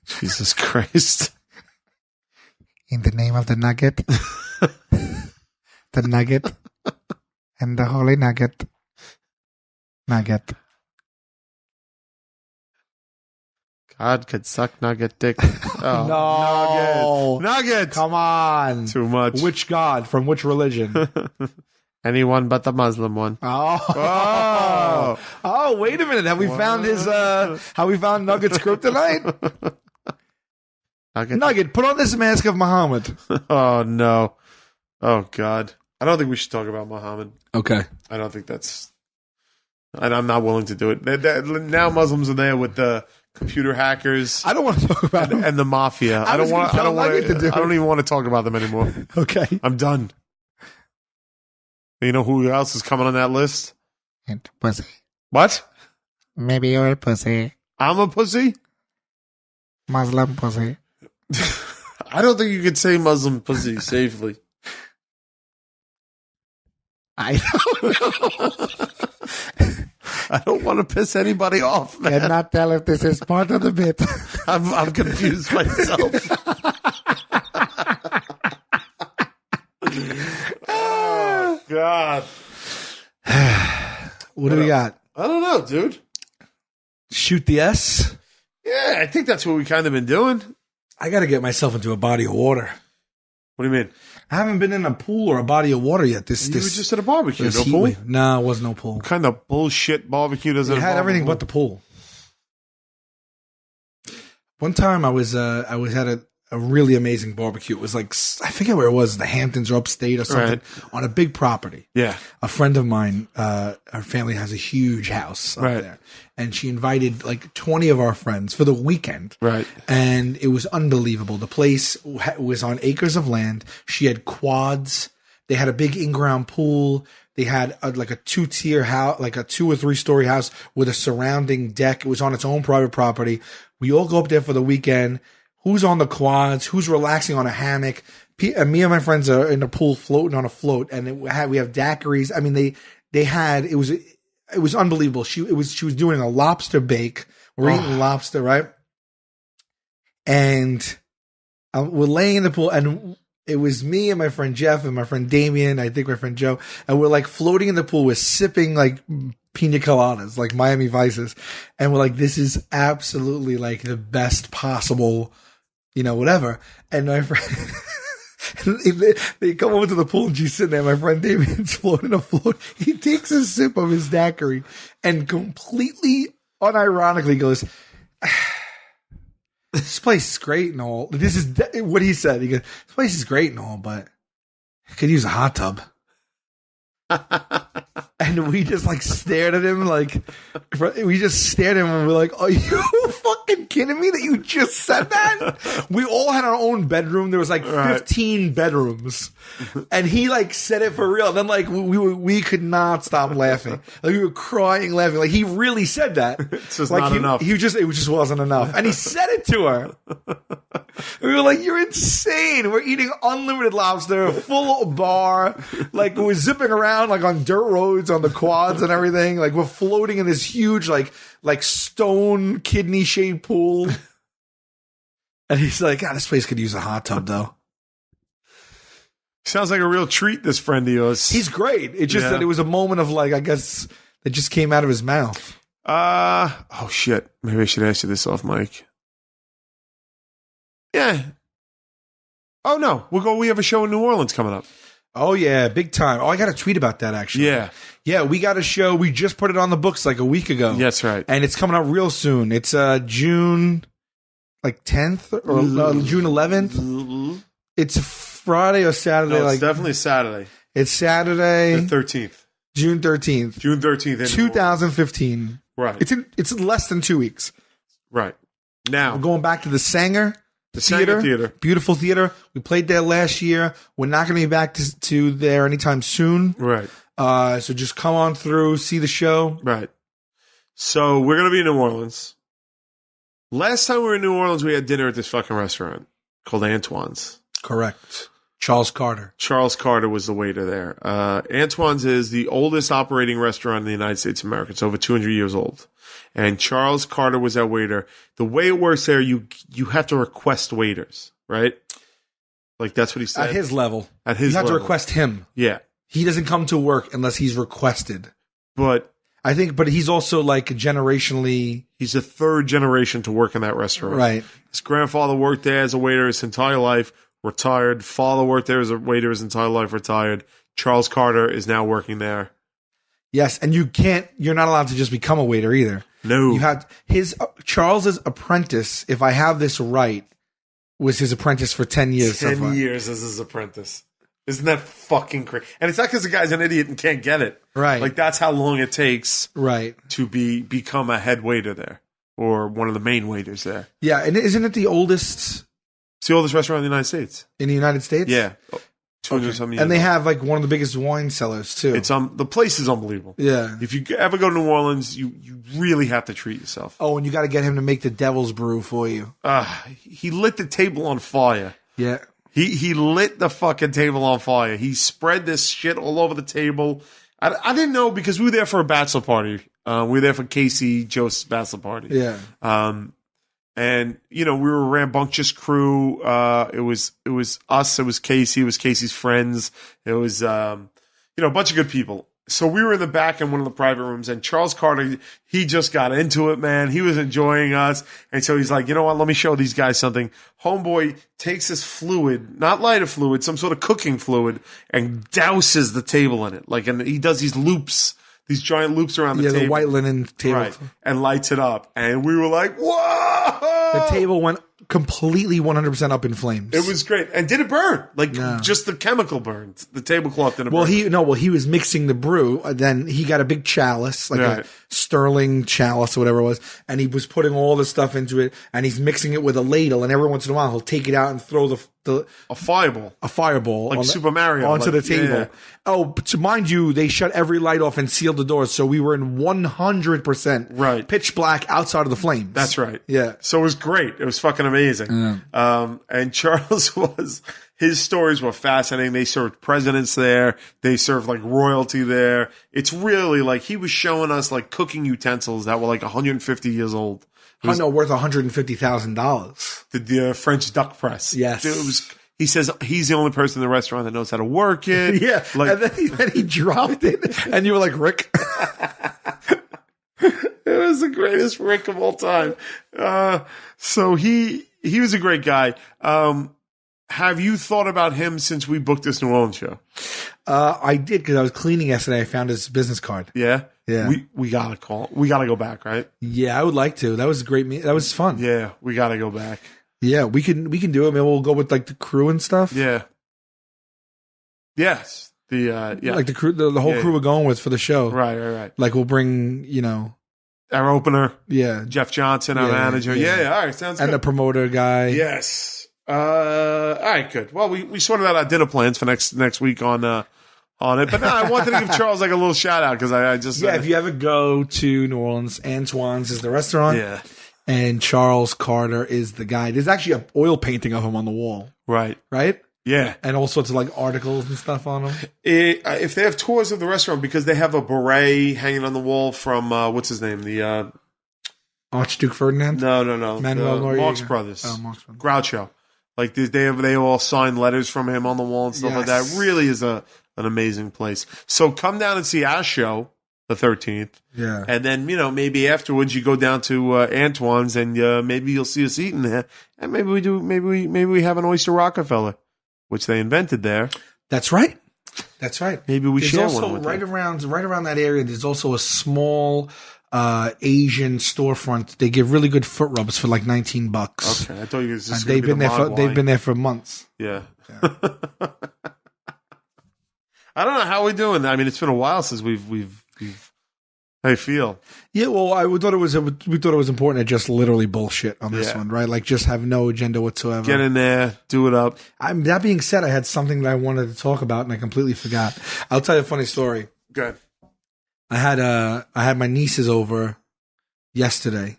Jesus Christ. In the name of the nugget, the nugget, and the holy nugget. Nugget. God could suck Nugget dick. Oh, No. Nugget. Come on. Too much. Which god? From which religion? Anyone but the Muslim one. Oh. Oh, wait a minute. Have we found his have we found Nugget's kryptonite? Nugget, put on this mask of Muhammad. Oh no. Oh God. I don't think we should talk about Muhammad. Okay. I don't think that's, and I'm not willing to do it. Now Muslims are there with the computer hackers. I don't want to talk about them. And the mafia. I don't even want to talk about them anymore. Okay. I'm done. You know who else is coming on that list? And pussy. What? Maybe you're a pussy. I'm a pussy? Muslim pussy. I don't think you could say Muslim pussy safely. I don't know. I don't want to piss anybody off, man. Cannot tell if this is part of the bit. I'm confused myself. Oh, God. What do we got? I don't know, dude. Shoot the S? Yeah, I think that's what we kind of been doing. I got to get myself into a body of water. What do you mean? I haven't been in a pool or a body of water yet. You were just at a barbecue. No pool? No, it was no pool. What kind of bullshit barbecue does it It had everything but the pool. One time I was at a really amazing barbecue. It was like, I forget where it was, the Hamptons or upstate or something, on a big property. Yeah. A friend of mine, her family has a huge house up Right. there. And she invited like 20 of our friends for the weekend. Right. And it was unbelievable. The place was on acres of land. She had quads. They had a big in-ground pool. They had like a 2-tier house, like a 2 or 3 story house with a surrounding deck. It was on its own private property. We all go up there for the weekend. Who's on the quads? Who's relaxing on a hammock? Me and my friends are in the pool floating on a float, and we have daiquiris. I mean, they had, it was unbelievable. She was doing a lobster bake. We're eating lobster, right? And we're laying in the pool, and it was me and my friend Jeff and my friend Damien, I think my friend Joe, and we're like floating in the pool. We're sipping like pina coladas, like Miami Vices, and we're like, this is absolutely like the best possible, whatever. And my friend, they come over to the pool and she's sitting there. My friend Damien's floating a float. He takes a sip of his daiquiri and completely unironically goes, this place is great and all. This is what he said. He goes, this place is great and all, but I could use a hot tub. And we just like stared at him and we're like, are you fucking kidding me that you just said that? We all had our own bedroom. There was like 15 bedrooms, and he like said it for real. And then like we could not stop laughing. Like we were crying laughing. Like he really said that. It's just like not enough. It just wasn't enough. And he said it to her. And we were like, you're insane. We're eating unlimited lobster, full bar. Like we're zipping around like on dirt roads on the quads and everything. Like we're floating in this huge like stone kidney shaped pool. And he's like, this place could use a hot tub though. Sounds like a real treat, this friend of yours. He's great. It's just that it was a moment of like, I guess it just came out of his mouth. Oh shit. Maybe I should ask you this off mic. Yeah. Oh no. We have a show in New Orleans coming up. Oh yeah, big time. Oh, I got a tweet about that actually. Yeah, we got a show. We just put it on the books like a week ago. That's right. And it's coming out real soon. It's June like 10th or June 11th. It's Friday or Saturday. No, it's definitely Saturday. It's Saturday. The 13th. June 13th. June 13th. 2015. Right. It's less than 2 weeks. Right. Now. We're going back to the Sanger. The Sanger Theater. Beautiful theater. We played there last year. We're not going to be back to there anytime soon. Right. So just come on through, see the show. Right. So we're going to be in New Orleans. Last time we were in New Orleans, we had dinner at this fucking restaurant called Antoine's. Correct. Charles Carter. Charles Carter was the waiter there. Antoine's is the oldest operating restaurant in the United States of America. It's over 200 years old. And Charles Carter was our waiter. The way it works there, you have to request waiters, right? Like that's what he said. At his level. At his You have level. to request him. Yeah. He doesn't come to work unless he's requested. But he's also like generationally. he's the third generation to work in that restaurant. Right. His grandfather worked there as a waiter his entire life, retired. Father worked there as a waiter his entire life, retired. Charles Carter is now working there. Yes, and you're not allowed to just become a waiter either. No. You had Charles's apprentice, if I have this right, was his apprentice for 10 years. 10 years as his apprentice. Isn't that fucking crazy? And it's not because the guy's an idiot and can't get it. Right. Like that's how long it takes to become a head waiter there or one of the main waiters there. Yeah, and isn't it the oldest? It's the oldest restaurant in the United States. In the United States? Yeah. 200-something years. And they have like one of the biggest wine cellars too. It's the place is unbelievable. Yeah. If you ever go to New Orleans, you really have to treat yourself. Oh, and you got to get him to make the devil's brew for you. He lit the table on fire. Yeah. He lit the fucking table on fire. He spread this shit all over the table. I didn't know because we were there for a bachelor party. We were there for Casey Joseph's bachelor party. Yeah. And we were a rambunctious crew. It was us. It was Casey. It was Casey's friends. It was a bunch of good people. So we were in the back in one of the private rooms, and Charles Carter, he just got into it, man. He was enjoying us. And so he's like, you know what? Let me show these guys something. Homeboy takes this fluid, not lighter fluid, some sort of cooking fluid, and douses the table in it. And he does these loops, these giant loops around the table. Yeah, the white linen table. Right. And lights it up. And we were like, whoa! The table went completely 100% up in flames. It was great. And did it burn? Just the chemical burned. The tablecloth didn't burn. He was mixing the brew. Then he got a big chalice, a sterling chalice or whatever it was, and he was putting all the stuff into it, and he's mixing it with a ladle, and every once in a while he'll take it out and throw a fireball. Like Super Mario. Onto the table. Yeah. Oh, but mind you, they shut every light off and sealed the doors, so we were in 100% pitch black outside of the flames. That's right. Yeah. So it was great. It was fucking amazing. And Charles his stories were fascinating. They served presidents there. They served royalty there. It's really he was showing us cooking utensils that were 150 years old. Worth $150,000. The French duck press. Yes. He says he's the only person in the restaurant that knows how to work it. Yeah. And then he dropped it, and you were like, Rick. It was the greatest Rick of all time. So he was a great guy. Have you thought about him since we booked this New Orleans show? I did because I was cleaning yesterday. I found his business card. Yeah? Yeah. We gotta call. We gotta go back, right? Yeah, I would like to. That was a great. That was fun. Yeah, we gotta go back. Yeah, we can do it. Maybe we'll go with the crew and stuff. Yeah. Yes. The crew, the whole crew we're going with for the show. Right. We'll bring our opener. Yeah. Jeff Johnson, our manager. Yeah. All right, sounds good. And the promoter guy. Yes. All right, good. Well, we sorted out our dinner plans for next week on it. But no, I wanted to give Charles a little shout out because I just if you ever go to New Orleans, Antoine's is the restaurant. Yeah. And Charles Carter is the guy. There's actually an oil painting of him on the wall. Right. Yeah. And all sorts of articles and stuff on him. If they have tours of the restaurant, because they have a beret hanging on the wall from what's his name, the Archduke Ferdinand. No, Manuel Noriega. Marx Brothers. Oh, Marx Brothers. Groucho. They all signed letters from him on the wall and stuff like that. It really is an amazing place. So come down and see our show, the 13th. Yeah. And then, maybe afterwards you go down to Antoine's and maybe you'll see us eating there. And maybe we have an oyster Rockefeller, which they invented there. That's right. Maybe we share also, one with right them. around that area, there's also a small Asian storefront. They give really good foot rubs for $19. Okay, I thought you guys just they've been there for months. Yeah. I don't know how we're doing. I mean, it's been a while since we've how you feel? Yeah, well, we thought it was important to just literally bullshit on this one, right? Just have no agenda whatsoever. Get in there, do it up. That being said, I had something that I wanted to talk about and I completely forgot. I'll tell you a funny story. Good. I had my nieces over yesterday,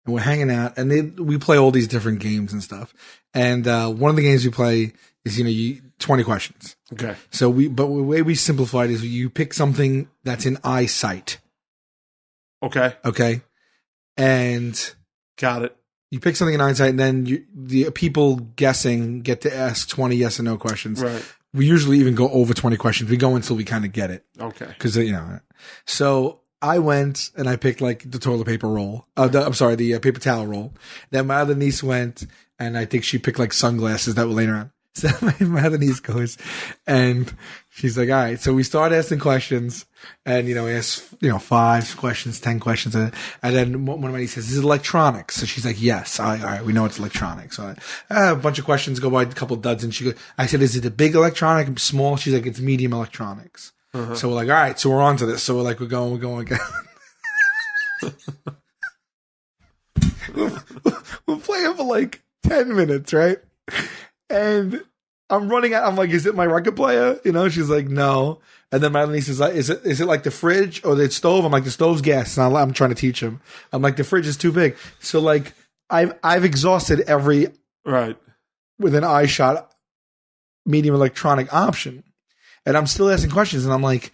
and we're hanging out, and we play all these different games and stuff. And one of the games we play is, you 20 questions. Okay. But the way we simplified is you pick something that's in eyesight. Okay. Okay. And Got it. you pick something in eyesight, and then the people guessing get to ask 20 yes and no questions. Right. We usually even go over 20 questions. We go until we kind of get it. Okay. Cause so I went and I picked like the toilet paper roll. The paper towel roll. Then my other niece went and I think she picked like sunglasses that were laying around. So my other niece goes and she's like, all right. So we start asking questions and, we ask, 5 questions, 10 questions. And then one of my nieces says, is it electronics? So she's like, yes. All right. We know it's electronics. So a bunch of questions go by, a couple of duds. And I said, is it a big electronic, small? She's like, it's medium electronics. Uh-huh. So we're like, all right. So we're on to this. So we're like, we're going again. We're playing for like 10 minutes, right? And I'm running out. I'm like, is it my record player? She's like, no. And then my niece is like, is it like the fridge or the stove? I'm like, the stove's gas. And I'm trying to teach him. I'm like, the fridge is too big. So like, I've exhausted every right with an eye shot medium electronic option. And I'm still asking questions. And I'm like,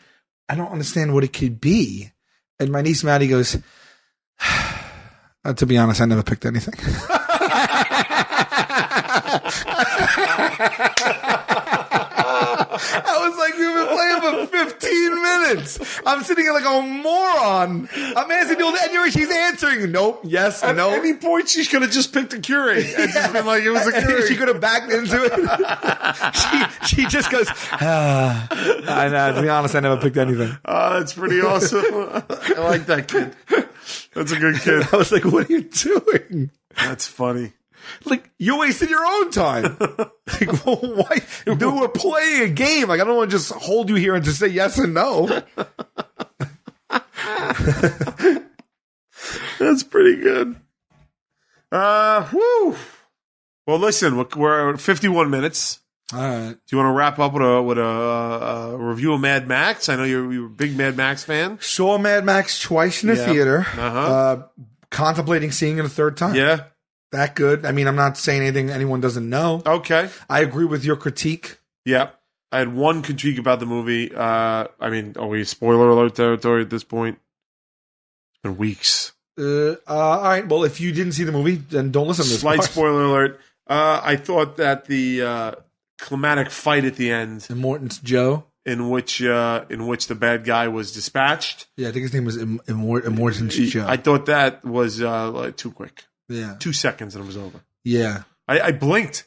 I don't understand what it could be. And my niece Maddie goes, to be honest, I never picked anything. I was like, we've been playing for 15 minutes. I'm sitting here like a moron. I'm asking you, and she's answering. Nope, yes, At no. At any point, she could have just picked a Keurig and just been like, it was a Keurig. She could have backed into it. she just goes, to be honest, I never picked anything. That's pretty awesome. I like that kid. That's a good kid. I was like, what are you doing? That's funny. Like, you wasted your own time. Like, well, why? Dude, we're playing a game. Like, I don't want to just hold you here and just say yes and no. That's pretty good. Whew. Well, listen, we're at 51 minutes. All right. Do you want to wrap up with a review of Mad Max? I know you're a big Mad Max fan. Saw Mad Max twice in the theater. Contemplating seeing it a third time. Yeah. That good. I mean, I'm not saying anything anyone doesn't know. Okay. I agree with your critique. Yeah. I had one critique about the movie. Are we spoiler alert territory at this point? It's been weeks. All right. Well, if you didn't see the movie, then don't listen to this. Slight spoiler alert. I thought that the climatic fight at the end, And Morton's Joe, in which the bad guy was dispatched. Yeah, I think his name was Morton's Joe. I thought that was like too quick. Yeah, 2 seconds and it was over. Yeah, I blinked.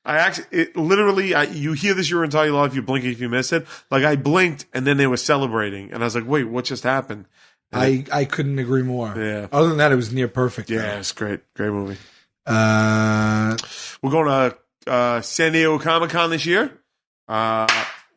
You hear this your entire life. You blink if you miss it. Like I blinked and then they were celebrating, and I was like, "Wait, what just happened?" I couldn't agree more. Yeah. Other than that, it was near perfect. Yeah, it's great. Great movie. We're going to San Diego Comic-Con this year.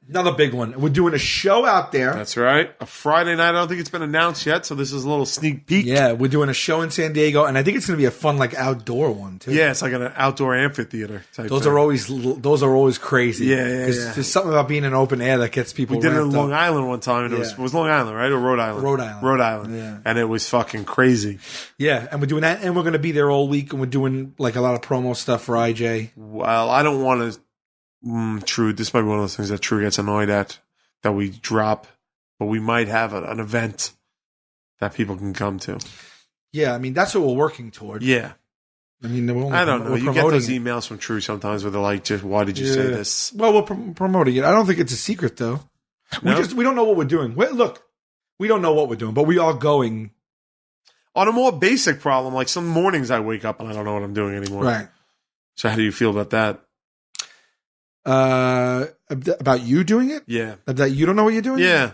Another big one. We're doing a show out there. That's right. A Friday night. I don't think it's been announced yet, so this is a little sneak peek. Yeah, we're doing a show in San Diego, and I think it's going to be a fun, like, outdoor one too. Yeah, it's like an outdoor amphitheater type. Those are always crazy. Yeah. There's something about being in open air that gets people. We did it in Long up. Island one time, and it was Long Island, right, or Rhode Island? Rhode Island. Yeah, and it was fucking crazy. Yeah, and we're doing that, and we're going to be there all week, and we're doing like a lot of promo stuff for IJ. Well, I don't want to. True, this might be one of those things that True gets annoyed at. That we drop, but we might have an event that people can come to. Yeah, I mean, that's what we're working toward. Yeah. I mean, I don't know. You get those emails from True sometimes where they're like, just why did you say this? Well, we're promoting it. I don't think it's a secret, though. No? We don't know what we're doing. Look, we don't know what we're doing, but we are going. On a more basic problem, like some mornings I wake up and I don't know what I'm doing anymore. Right. So how do you feel about that? About you doing it? Yeah. That you don't know what you're doing? Yeah.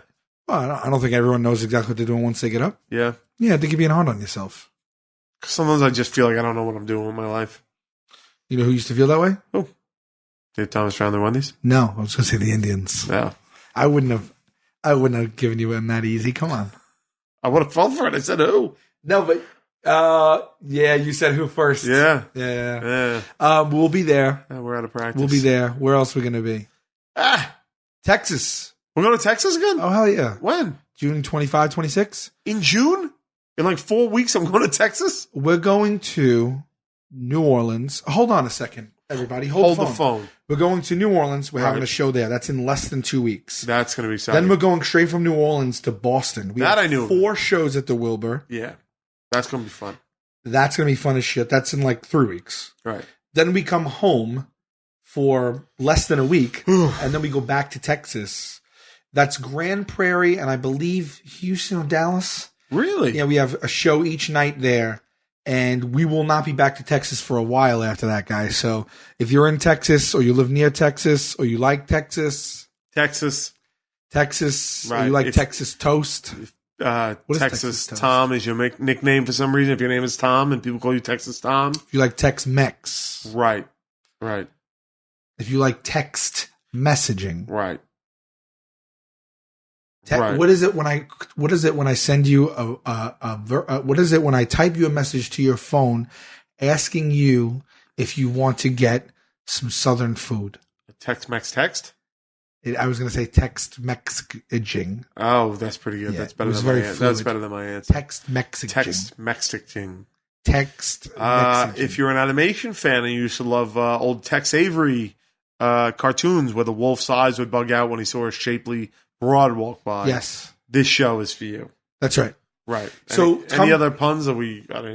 Well, I don't think everyone knows exactly what they're doing once they get up. Yeah. Yeah, I think you're being hard on yourself. Sometimes I just feel like I don't know what I'm doing with my life. You know who used to feel that way? Oh. Dave Thomas found the Wendy's? No, I was going to say the Indians. Yeah. I wouldn't have given you one that easy. Come on. I would have felt for it. I said who? No, but yeah, you said who first. Yeah. We'll be there. We're out of practice. We'll be there. Where else are we going to be? Texas. We're going to Texas again? Oh, hell yeah. When? June 25, 26? In June? In like 4 weeks, I'm going to Texas? We're going to New Orleans. Hold on a second. everybody. Hold the phone. We're going to New Orleans. We're having Right. a show there. That's in less than 2 weeks. That's going to be exciting. Then we're going straight from New Orleans to Boston. We have I knew. 4 shows at the Wilbur. Yeah. That's going to be fun. That's going to be fun as shit. That's in like 3 weeks. Right. Then we come home for less than a week, and then we go back to Texas. That's Grand Prairie, and I believe Houston or Dallas. Really? Yeah, we have a show each night there, and we will not be back to Texas for a while after that, guys. So if you're in Texas, or you live near Texas, or you like Texas, or Right. you like Texas toast. Texas Texas toast? Tom is your nickname for some reason. If your name is Tom and people call you Texas Tom. If you like Tex-Mex. Right. If you like text messaging. Right. What is it when I send you what is it when I type you a message to your phone asking you if you want to get some Southern food? Text-Mex text? I was going to say text messaging. Oh, that's pretty good. Yeah, That's better it was than my very answer. fluid. That's better than my answer. Text messaging. Text messaging. If you're an animation fan and you used to love old Tex Avery cartoons where the wolf's eyes would bug out when he saw a shapely broad walk by. Yes. This show is for you. That's right. Right. So any other puns that we got?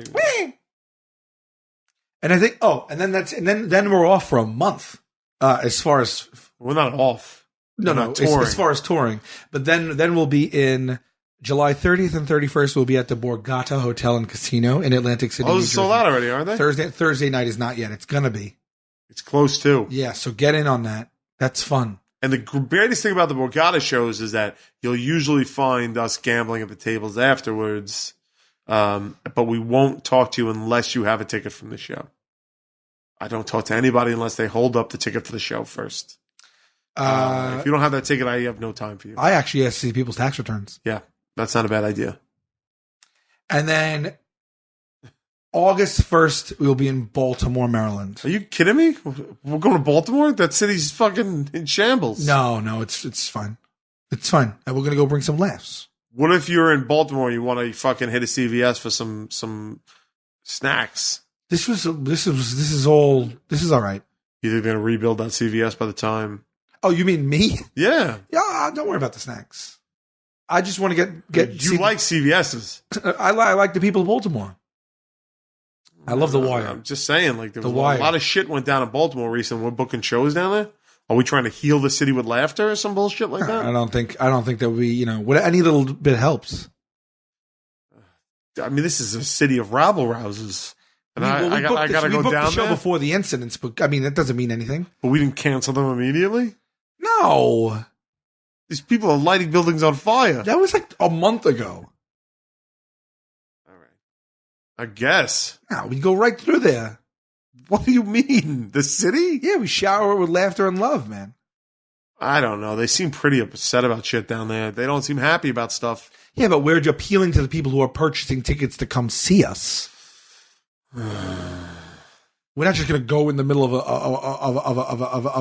And I think then we're off for a month. As far as we're not off. As far as touring. But then we'll be in July 30th and 31st. We'll be at the Borgata Hotel and Casino in Atlantic City. Oh, it's sold out already, aren't they? Thursday night is not yet. It's gonna be. It's close too. Yeah, so get in on that. That's fun. And the greatest thing about the Borgata shows is that you'll usually find us gambling at the tables afterwards, but we won't talk to you unless you have a ticket from the show. I don't talk to anybody unless they hold up the ticket for the show first. If you don't have that ticket, I have no time for you. I actually ask to see people's tax returns. Yeah, that's not a bad idea. And then August 1st, we'll be in Baltimore, Maryland. Are you kidding me? We're going to Baltimore? That city's fucking in shambles. No, it's fine. It's fine. And we're going to go bring some laughs. What if you're in Baltimore and you want to fucking hit a CVS for some snacks? This is all right. You think they're going to rebuild that CVS by the time? Oh, you mean me? Yeah. Yeah, don't worry about the snacks. I just want to get. You like CVS's? I like the people of Baltimore. I love The Wire. I'm just saying, like, there was a Wire. lot of shit went down in Baltimore recently. We're booking shows down there. Are we trying to heal the city with laughter or some bullshit like that? I don't think that we, what any little bit helps. I mean, this is a city of rabble rousers. And I got to go down the show there before the incidents, but I mean, that doesn't mean anything. But we didn't cancel them immediately? No. These people are lighting buildings on fire. That was like a month ago. All right. I guess. No, we go right through there. What do you mean? The city? Yeah, we shower with laughter and love, man. I don't know. They seem pretty upset about shit down there. They don't seem happy about stuff. Yeah, but we're appealing to the people who are purchasing tickets to come see us. We're not just going to go in the middle of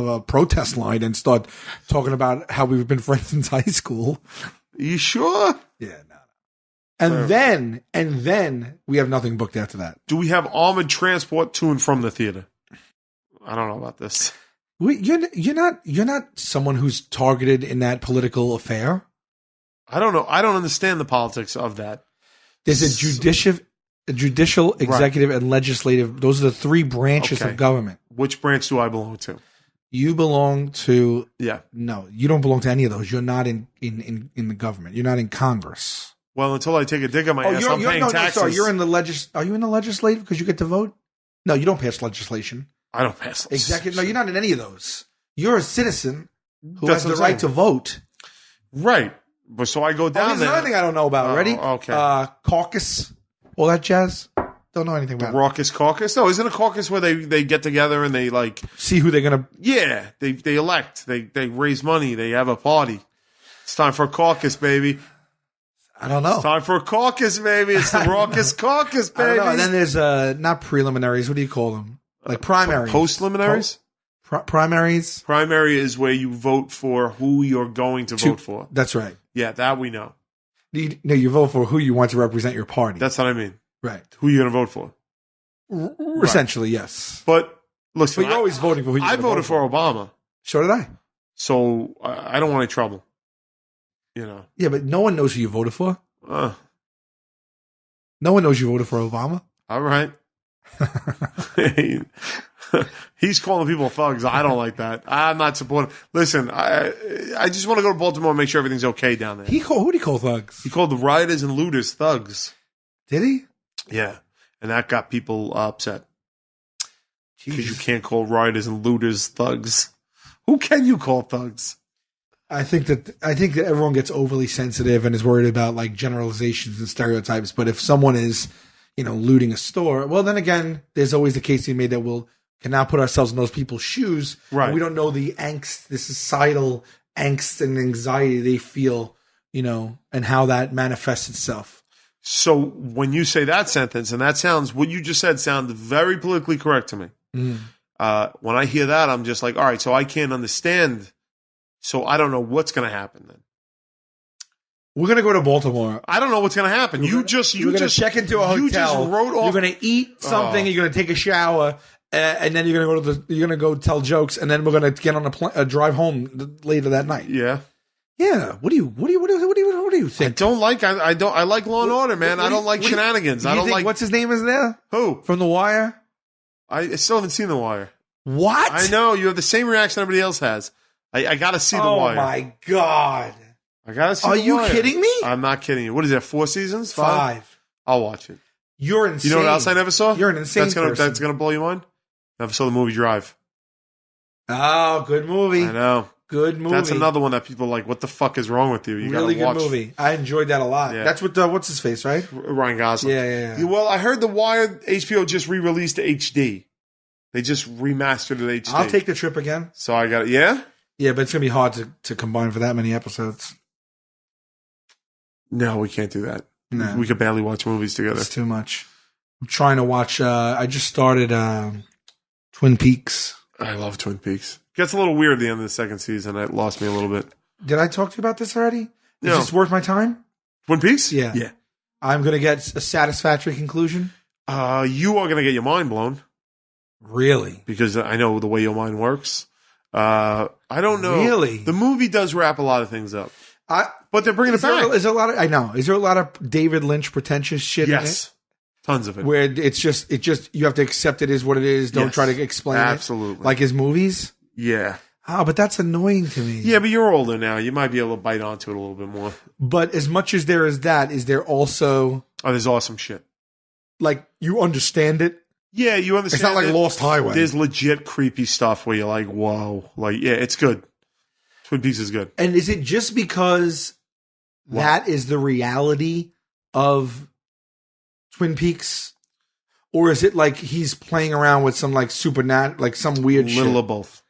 a protest line and start talking about how we've been friends since high school. Are you sure? Yeah, no. And then we have nothing booked after that. Do we have armored transport to and from the theater? I don't know about this. You're not someone who's targeted in that political affair. I don't know. I don't understand the politics of that. There's a judicial, executive, and legislative. Those are the 3 branches of government. Which branch do I belong to? You belong to. Yeah. No, you don't belong to any of those. You're not in the government. You're not in Congress. Well, until I take a dig at my ass, I'm paying taxes. Sorry, you're in the Are you in the legislative because you get to vote? No, you don't pass legislation. I don't pass Executive. No, you're not in any of those. You're a citizen who has the right to vote. Right. But so I go down there's there. another thing I don't know about. Ready? Okay. Caucus. All that jazz. Don't know anything about. The raucous caucus? No, isn't a caucus where they get together and they like see who they're gonna. Yeah, they elect. They raise money. They have a party. It's time for a caucus, baby. I don't know. It's time for a caucus, baby. It's the raucous caucus, baby. I don't know. And then there's not preliminaries. What do you call them? Like primaries. Post-liminaries? Primaries. Primary is where you vote for who you're going to vote for. That's right. Yeah, that we know. You vote for who you want to represent your party. That's what I mean. Right. Who you're going to vote for. Essentially, yes. But Listen, But you're always voting for who you I voted for Obama. So did I. So I don't want any trouble. You know. Yeah, but no one knows who you voted for. Uh, No one knows you voted for Obama. all right. He's calling people thugs. I don't like that. I'm not supporting. Listen, I just want to go to Baltimore and make sure everything's okay down there. Who did he call thugs? He called the rioters and looters thugs. Did he? Yeah. And that got people upset. Because you Jesus. can't call rioters and looters thugs. Who can you call thugs? I think that everyone gets overly sensitive and is worried about like generalizations and stereotypes. But if someone is, looting a store, well, then again, there's always the case to be made that we'll can now put ourselves in those people's shoes. Right. And we don't know the angst, the societal angst and anxiety they feel, and how that manifests itself. So when you say that sentence, and what you just said sounds very politically correct to me. Mm. When I hear that, I'm just like, all right, so I can't understand. So I don't know what's going to happen then. We're gonna go to Baltimore. I don't know what's going to happen. You're gonna check into a hotel. You just wrote off. You're gonna eat something. You're gonna take a shower, and then you're gonna go tell jokes, and then we're gonna get on a drive home later that night. Yeah. Yeah. What do you think? I like Law and Order, man. I don't like shenanigans. I don't like. What's his name is there? Who? From The Wire? I still haven't seen The Wire. What? I know you have the same reaction everybody else has. I got to see The Wire. Oh my God. I got to see Are The you Wire. kidding me? I'm not kidding you. What is that? 4 seasons? 5. I'll watch it. You're insane. You know what else I never saw? You're an insane person. That's gonna blow your mind. Never saw the movie Drive. Oh, good movie. I know. Good movie. That's another one that people are like, what the fuck is wrong with you? You really gotta good watch. movie. I enjoyed that a lot. Yeah. That's with what's his face, right? Ryan Gosling. Yeah. Well, I heard The Wire HBO just re-released HD. They just remastered it HD. I'll take the trip again. So I got it. Yeah? Yeah, but it's gonna be hard to combine for that many episodes. No, we can't do that. No. We could barely watch movies together. It's too much. I'm trying to watch. I just started Twin Peaks. I love Twin Peaks. Gets a little weird at the end of the second season. It lost me a little bit. Did I talk to you about this already? No. Is this worth my time? Twin Peaks? Yeah. Yeah. I'm gonna get a satisfactory conclusion. You are gonna get your mind blown Really? because I know the way your mind works. I don't know. Really? The movie does wrap a lot of things up. But they're bringing it back. Is there a lot of? I know. Is there a lot of David Lynch pretentious shit in it? Yes. Tons of it. Where it's just you have to accept it is what it is. Don't Yes. try to explain Absolutely. it. Like his movies. Yeah. Oh, but that's annoying to me. Yeah, but you're older now. You might be able to bite onto it a little bit more. But as much as there is that, is there also Oh, there's awesome shit. like you understand it? Yeah, you understand. It's not like that Lost Highway. There's legit creepy stuff where you're like, whoa. Like, yeah, it's good. Twin Peaks is good. And is it just because that is the reality of Twin Peaks? Or is it like he's playing around with some like like some weird shit? Little of both.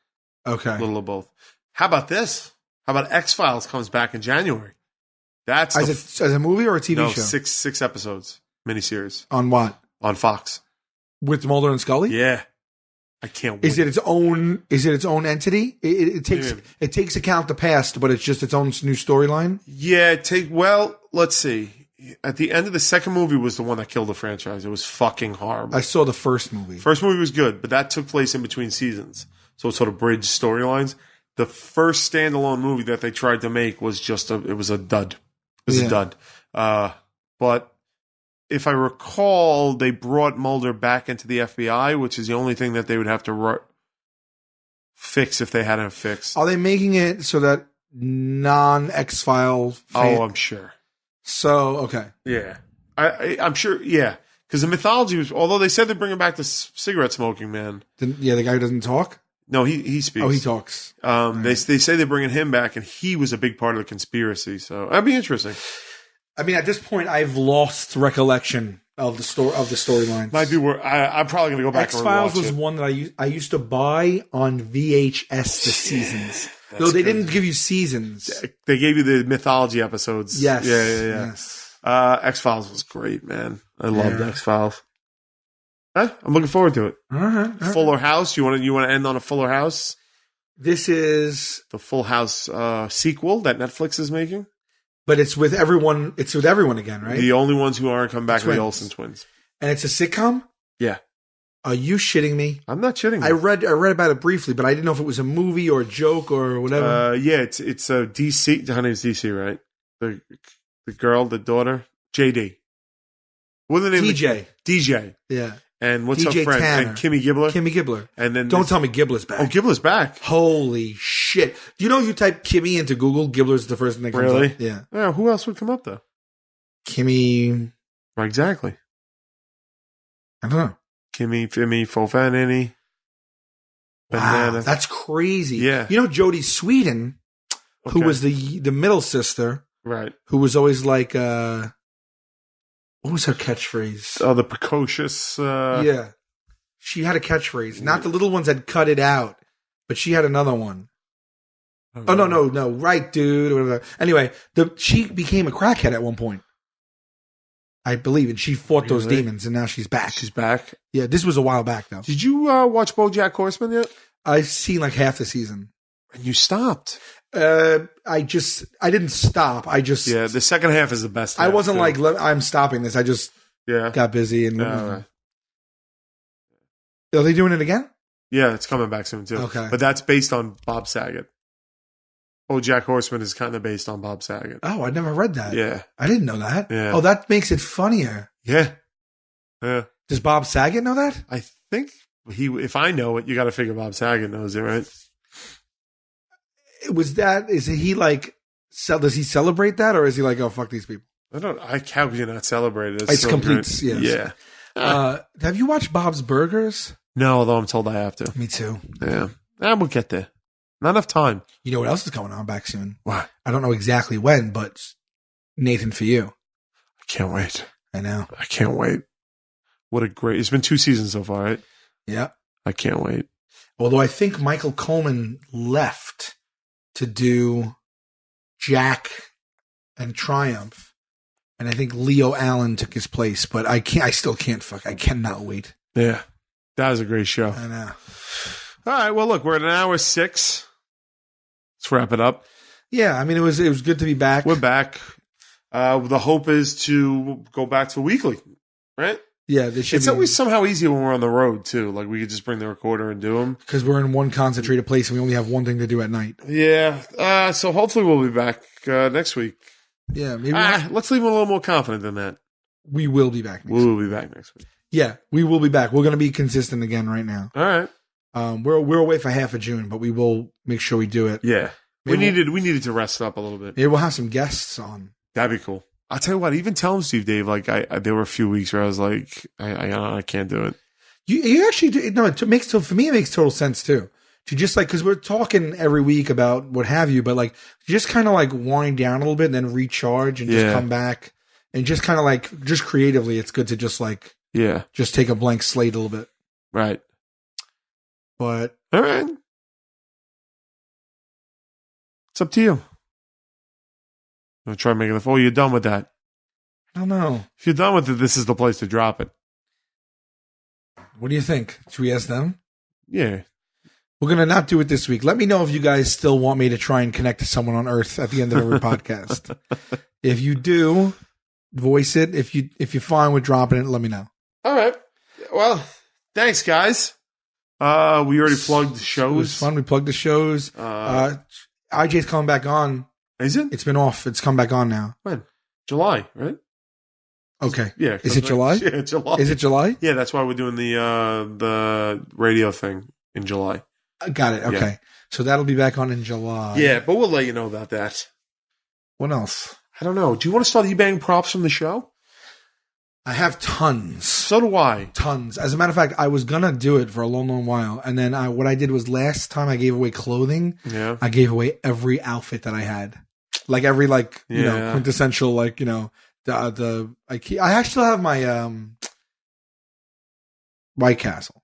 Okay. Little of both. How about this? How about X-Files comes back in January? That's As a movie or a TV show? 6 episodes. Miniseries. On what? On Fox. With Mulder and Scully? Yeah. I can't wait. Is it its own entity? It takes account the past, but it's just its own new storyline? Yeah, let's see. At the end of the second movie was the one that killed the franchise. It was fucking horrible. I saw the first movie. First movie was good, but that took place in between seasons. So it sort of bridged storylines. The first standalone movie that they tried to make was it was a dud. It was a dud. But if I recall, they brought Mulder back into the FBI, which is the only thing that they would have to fix if they hadn't fixed. Are they making it so that non-X-File fans... Oh, I'm sure. So, okay. Yeah. I'm sure, yeah. Because the mythology was, although they said they're bringing back the cigarette smoking man. The guy who doesn't talk? No, he speaks. Oh, he talks. They say they're bringing him back, and he was a big part of the conspiracy. So that'd be interesting. I mean, at this point, I've lost recollection of the storyline. Might be where I'm probably going to go back. X-Files and was it. one that I used to buy on VHS the seasons. Though they didn't give you seasons. They gave you the mythology episodes. Yes. Yeah. Yes. X-Files was great, man. I loved X-Files. I'm looking forward to it. All right. Fuller House. You want to end on a Fuller House? This is the Full House sequel that Netflix is making. But it's with everyone. It's with everyone again, right? The only ones who aren't coming back are the Olsen twins. And it's a sitcom? Yeah. Are you shitting me? I'm not shitting. I read about it briefly, but I didn't know if it was a movie or a joke or whatever. Yeah, it's a DC. Her name's DC, right? The girl, the daughter, JD. What's the name? DJ. DJ. Yeah. And what's DJ her friend? Tanner. And Kimmy Gibbler. Kimmy Gibbler. And then don't tell me Gibbler's back. Oh, Gibbler's back. Holy shit! Do you know you type Kimmy into Google, Gibbler's the first thing that comes Really? up? Yeah. Yeah. Who else would come up though? Kimmy. Right, exactly. I don't know. Kimmy, Fimmy, Fofanini. Banana. Wow, that's crazy. Yeah. You know Jodie Sweden, who Okay. was the middle sister, Right. who was always like, what was her catchphrase? Oh, the precocious. Yeah. She had a catchphrase. Not the little ones that cut it out, but she had another one. Oh, no. Right, dude. Or whatever. Anyway, she became a crackhead at one point, I believe, and she fought those Really? demons, and now she's back. She's back. Yeah, this was a while back, though. Did you watch BoJack Horseman yet? I've seen like half the season. And you stopped. I didn't stop. Yeah, the second half is the best. I half, wasn't too. like, I'm stopping this. I just Yeah. got busy and. Right. Are they doing it again? Yeah, it's coming back soon too. Okay. But that's based on Bob Saget. BoJack Horseman is kind of based on Bob Saget. Oh, I never read that. Yeah. I didn't know that. Yeah. Oh, that makes it funnier. Yeah. Yeah. Does Bob Saget know that? I think if I know it, you got to figure Bob Saget knows it, right? Is he like, does he celebrate that or is he like, oh, fuck these people? How could you not celebrate it? It's so complete, great. yes. Yeah. Have you watched Bob's Burgers? No, although I'm told I have to. Me too. Yeah. We'll get there. Not enough time. You know what else is going on back soon? What? I don't know exactly when, but Nathan for You. I can't wait. I know. I can't wait. It's been 2 seasons so far, right? Yeah. I can't wait. Although I think Michael Coleman left to do Jack and Triumph. And I think Leo Allen took his place, but I cannot wait. Yeah. That was a great show. I know. All right. Well, look, we're at an hour 6. Let's wrap it up. Yeah, I mean, it was good to be back. We're back. The hope is to go back to weekly, right? Yeah, it's always somehow easier when we're on the road too. Like we could just bring the recorder and do them because we're in one concentrated place and we only have one thing to do at night. Yeah. So hopefully we'll be back next week. Yeah, maybe. Let's leave them a little more confident than that. We will be back. We will be back next week. Yeah, we will be back. We're going to be consistent again right now. All right. We're away for half of June, but we will make sure we do it. Yeah. We needed to rest up a little bit. Maybe we'll have some guests on. That'd be cool. I'll tell you what. Even tell him, Steve Dave. Like there were a few weeks where I was like, I can't do it. You actually do, no. For me, it makes total sense too. To just like because we're talking every week about what have you, but like just kind of like wind down a little bit and then recharge and just come back and just kind of like just creatively, it's good to just like just take a blank slate a little bit. Right. But all right, it's up to you. I'll try making the. Oh, you're done with that. I don't know. If you're done with it, this is the place to drop it. What do you think? Should we ask them? Yeah. We're going to not do it this week. Let me know if you guys still want me to try and connect to someone on Earth at the end of every podcast. If you do, voice it. If you're fine with dropping it, let me know. All right. Well, thanks, guys. We already plugged the shows. It was fun. We plugged the shows. IJ's coming back on. Is it? It's been off. It's come back on now. When? July, right? Okay. Yeah. Is it July? Yeah, July. Is it July? Yeah, that's why we're doing the radio thing in July. Got it. Okay. Yeah. So that'll be back on in July. Yeah, but we'll let you know about that. What else? I don't know. Do you want to start eBaying props from the show? I have tons. So do I. Tons. As a matter of fact, I was going to do it for a long, long while. And then what I did was last time I gave away clothing, I gave away every outfit that I had. Like every quintessential, I actually have my White Castle.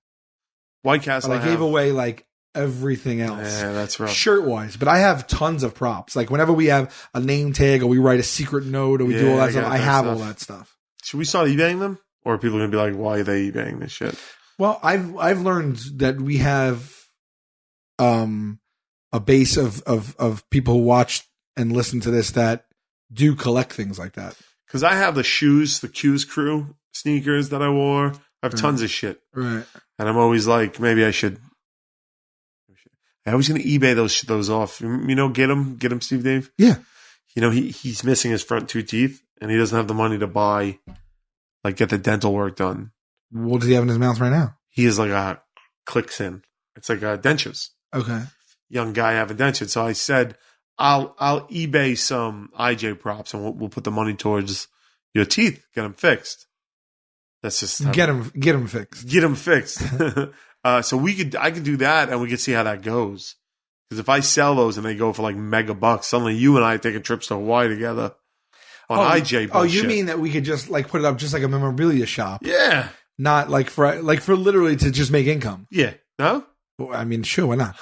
White Castle. But I gave away like everything else. Yeah, that's rough. Shirt wise, but I have tons of props. Like whenever we have a name tag or we write a secret note or we do all that stuff, I have all that stuff. Should we start eBaying them, or are people going to be like, "Why are they eBaying this shit?" Well, I've learned that we have a base of people who watch and listen to this that do collect things like that. Because I have the shoes, the Q's Crew sneakers that I wore. I have tons of shit. Right. And I'm always like, maybe I should. I was going to eBay those off. You know, get him, Steve Dave. Yeah. You know, he's missing his front 2 teeth, and he doesn't have the money to buy, like, get the dental work done. What does he have in his mouth right now? He is like a clicks in. It's like dentures. Okay. Young guy having dentures. So I said, I'll eBay some IJ props, and we'll put the money towards your teeth. Get them fixed. That's just Get him fixed. Get them fixed. So I could do that, and we could see how that goes. Because if I sell those and they go for like mega bucks, suddenly you and I taking trips to Hawaii together on IJ bullshit. Oh, you mean that we could just like put it up just like a memorabilia shop? Yeah. Not like for literally to just make income. Yeah. No? Well, I mean, sure, why not?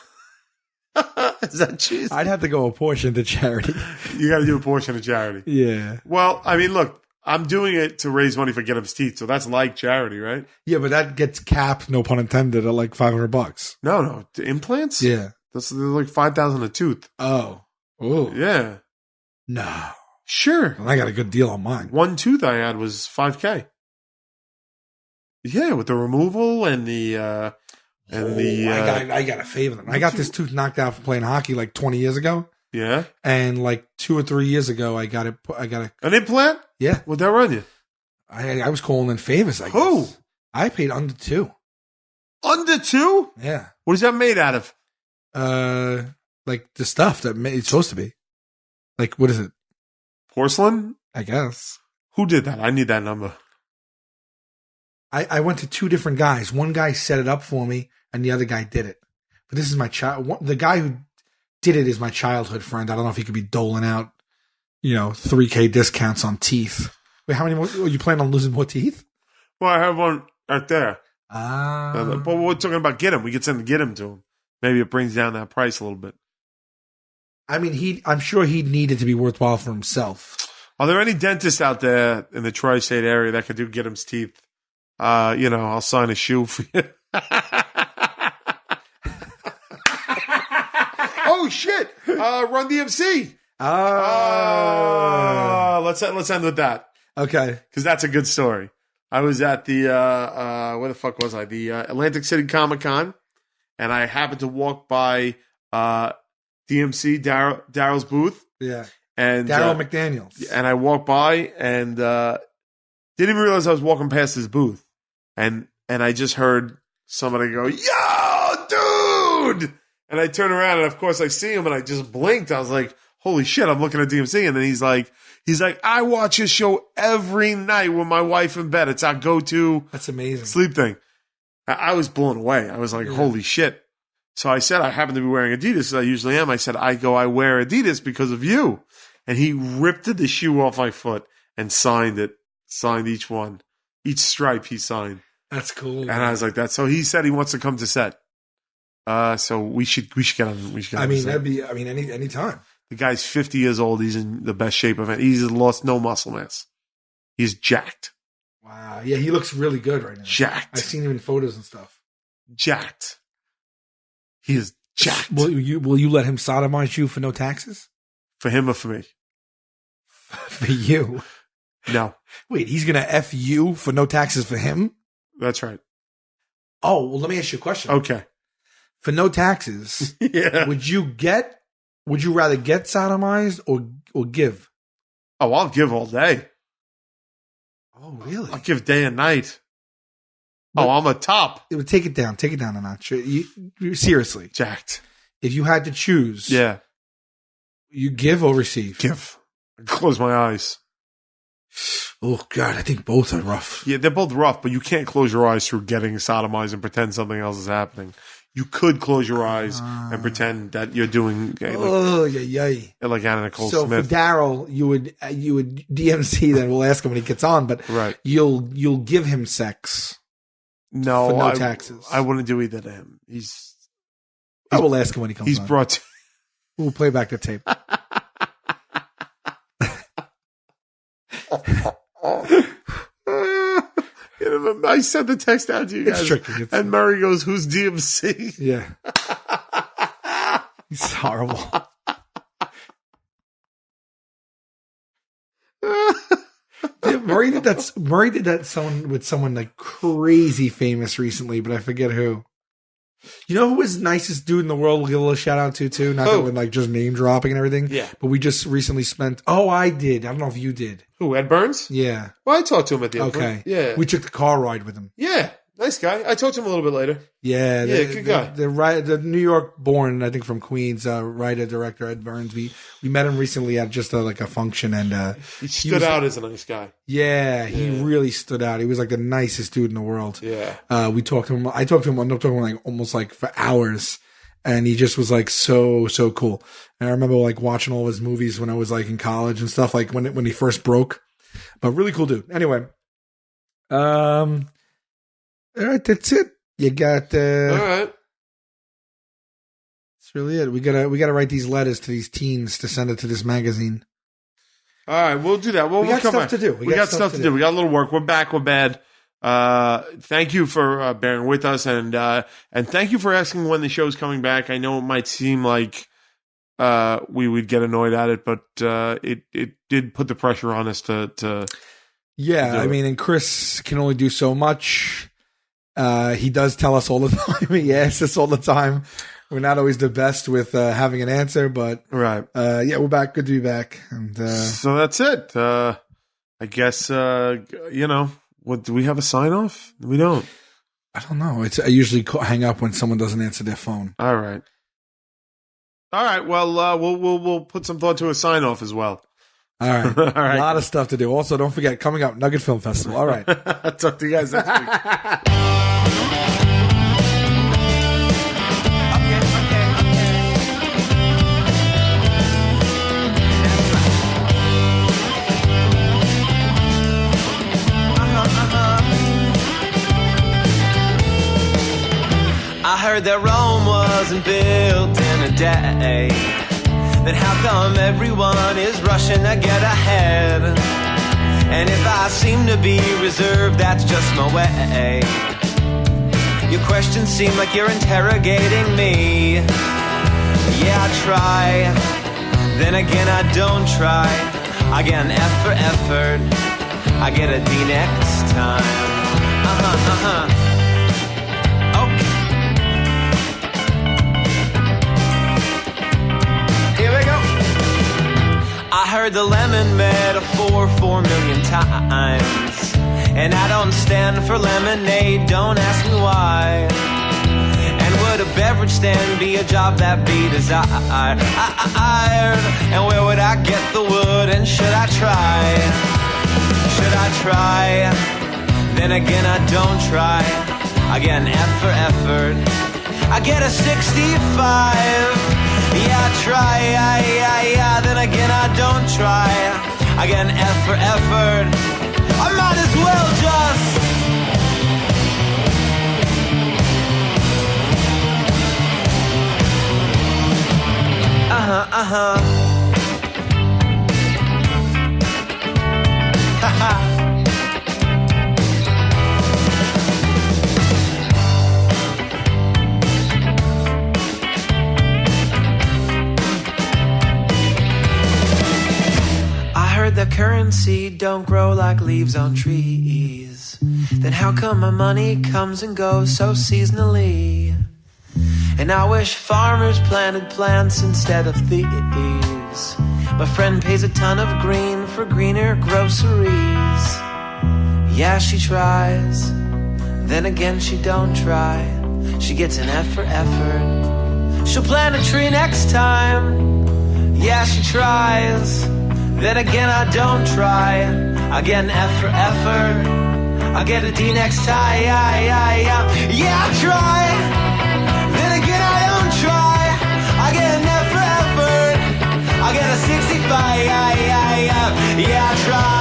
Is that cheese? I'd have to go a portion to charity. You got to do a portion of charity. Yeah. Well, I mean, look, I'm doing it to raise money for Get Up's teeth, so that's like charity, right? Yeah, but that gets capped, no pun intended, at like $500. No, the implants. Yeah, they're like $5,000 a tooth. Oh, Yeah. No, Sure. well, I got a good deal on mine. One tooth I had was $5K. Yeah, with the removal and the I got a favor them. I got this tooth knocked out for playing hockey like 20 years ago, yeah, and like 2 or 3 years ago, I got an implant. Yeah, What'd that run you? I was calling in favors. I guess. Who? I paid under 2. Under 2? Yeah. What is that made out of? Like the stuff that it's supposed to be. Like, what is it? Porcelain? I guess. Who did that? I need that number. I went to 2 different guys. One guy set it up for me, and the other guy did it. But this is my child. The guy who did it is my childhood friend. I don't know if he could be doling out, $3K discounts on teeth. Wait, how many more? Are you planning on losing more teeth? Well, I have one right there. Ah. But we're talking about Get Him. We could send Get Him to him. Maybe it brings down that price a little bit. I mean, I'm sure he needed to be worthwhile for himself. Are there any dentists out there in the tri-state area that could do Get Him's teeth? I'll sign a shoe for you. Oh shit! Run DMC. Let's end with that. Okay, because that's a good story. I was at the where the fuck was I? The Atlantic City Comic Con, and I happened to walk by DMC Daryl's booth. Yeah, and Daryl McDaniels. And I walked by and didn't even realize I was walking past his booth, and I just heard somebody go, "Yo, dude!" And I turn around, and of course I see him, and I just blinked. I was like, "Holy shit!" I'm looking at DMC, and then he's like, "I watch his show every night with my wife in bed. It's our go-to." That's amazing. Sleep thing. I was blown away. I was like, "Holy shit!" So I said, I happen to be wearing Adidas, as I usually am. I said, I wear Adidas because of you. And he ripped the shoe off my foot and signed it. Signed each one, each stripe he signed. That's cool. And I was like, that. So he said he wants to come to set. So we should get on. Any time. The guy's 50 years old. He's in the best shape of it. He's lost no muscle mass. He's jacked. Wow. Yeah, he looks really good right now. Jacked. I've seen him in photos and stuff. Jacked. He is jacked. Will you let him sodomize you for no taxes? For him or for me? For you. No. Wait, he's gonna F you for no taxes for him? That's right. Oh, well, let me ask you a question. Okay. For no taxes, yeah. Would you rather get sodomized or give? Oh, I'll give all day. Oh, really? I'll give day and night. But I'm a top. It would take it down a notch. You seriously. Jacked. If you had to choose, yeah, you give or receive? Give. I close my eyes. Oh, God, I think both are rough. Yeah, they're both rough, but you can't close your eyes through getting sodomized and pretend something else is happening. You could close your eyes and pretend that you're doing like Anna Nicole Smith. So for Daryl, you would DMC. Then we'll ask him when he gets on, but right. You'll give him sex. No, for no taxes. I wouldn't do either to him. I will ask him when he comes. He's on. brought. We'll play back the tape. I sent the text out to you guys. It's tricky. And Murray goes, "Who's DMC?" Yeah. He's horrible. Murray did that. Murray did that with someone like crazy famous recently, but I forget who. You know who was nicest dude in the world? We'll give a little shout out to too. Not that we're like just name dropping and everything. Yeah. But we just recently spent. Oh, I did. I don't know if you did. Who? Ed Burns? Yeah. Well, I talked to him at the end. Okay. Yeah. We took the car ride with him. Yeah. Nice guy. I talked to him a little bit later. Yeah, good guy. The New York born, I think from Queens, writer director Ed Burns. We met him recently at just like a function, and he stood out as a nice guy. Yeah, he really stood out. He was like the nicest dude in the world. Yeah. We talked to him. I talked to him. I ended up talking like almost like for hours, and he just was like so cool. And I remember like watching all his movies when I was like in college and stuff, like when he first broke. But really cool dude. Anyway, all right, that's it. You got all right. That's really it. We gotta write these letters to these teens to send it to this magazine. All right, we'll do that. We'll got come stuff back. to do. We got stuff to do. We got a little work. We're back. We're bad. Thank you for bearing with us, and thank you for asking when the show's coming back. I know it might seem like we would get annoyed at it, but it did put the pressure on us to Yeah, I mean, and Chris can only do so much. He does tell us all the time. He asks us all the time. We're not always the best with having an answer, but right. Yeah, we're back. Good to be back. And so that's it. I guess what do we have a sign off? We don't. I don't know. I usually hang up when someone doesn't answer their phone. All right. Well, we'll put some thought to a sign off as well. All right. All right. A lot of stuff to do. Also, don't forget, coming up, Nugget Film Festival. All right. Talk to you guys next week. I heard that Rome wasn't built in a day. Then how come everyone is rushing to get ahead? And if I seem to be reserved, that's just my way. Your questions seem like you're interrogating me. Yeah, I try, then again I don't try. I get an F for effort, I get a D next time. Okay. Here we go. I heard the lemon metaphor 4 million times, and I don't stand for lemonade, don't ask me why. And would a beverage stand be a job that be desired? And where would I get the wood, and should I try? Should I try? Then again I don't try. I get an F for effort, I get a 65. Yeah, I try, yeah, then again I don't try. I get an F for effort, I might as well just haha. The currency don't grow like leaves on trees. Then how come my money comes and goes so seasonally? And I wish farmers planted plants instead of thieves. My friend pays a ton of green for greener groceries. Yeah, she tries, then again she don't try. She gets an F for effort, she'll plant a tree next time. Yeah, she tries, then again I don't try. I get an F for effort, I get a D next time. Yeah, I try, then again I don't try. I get an F for effort, I get a 65. Yeah, I try.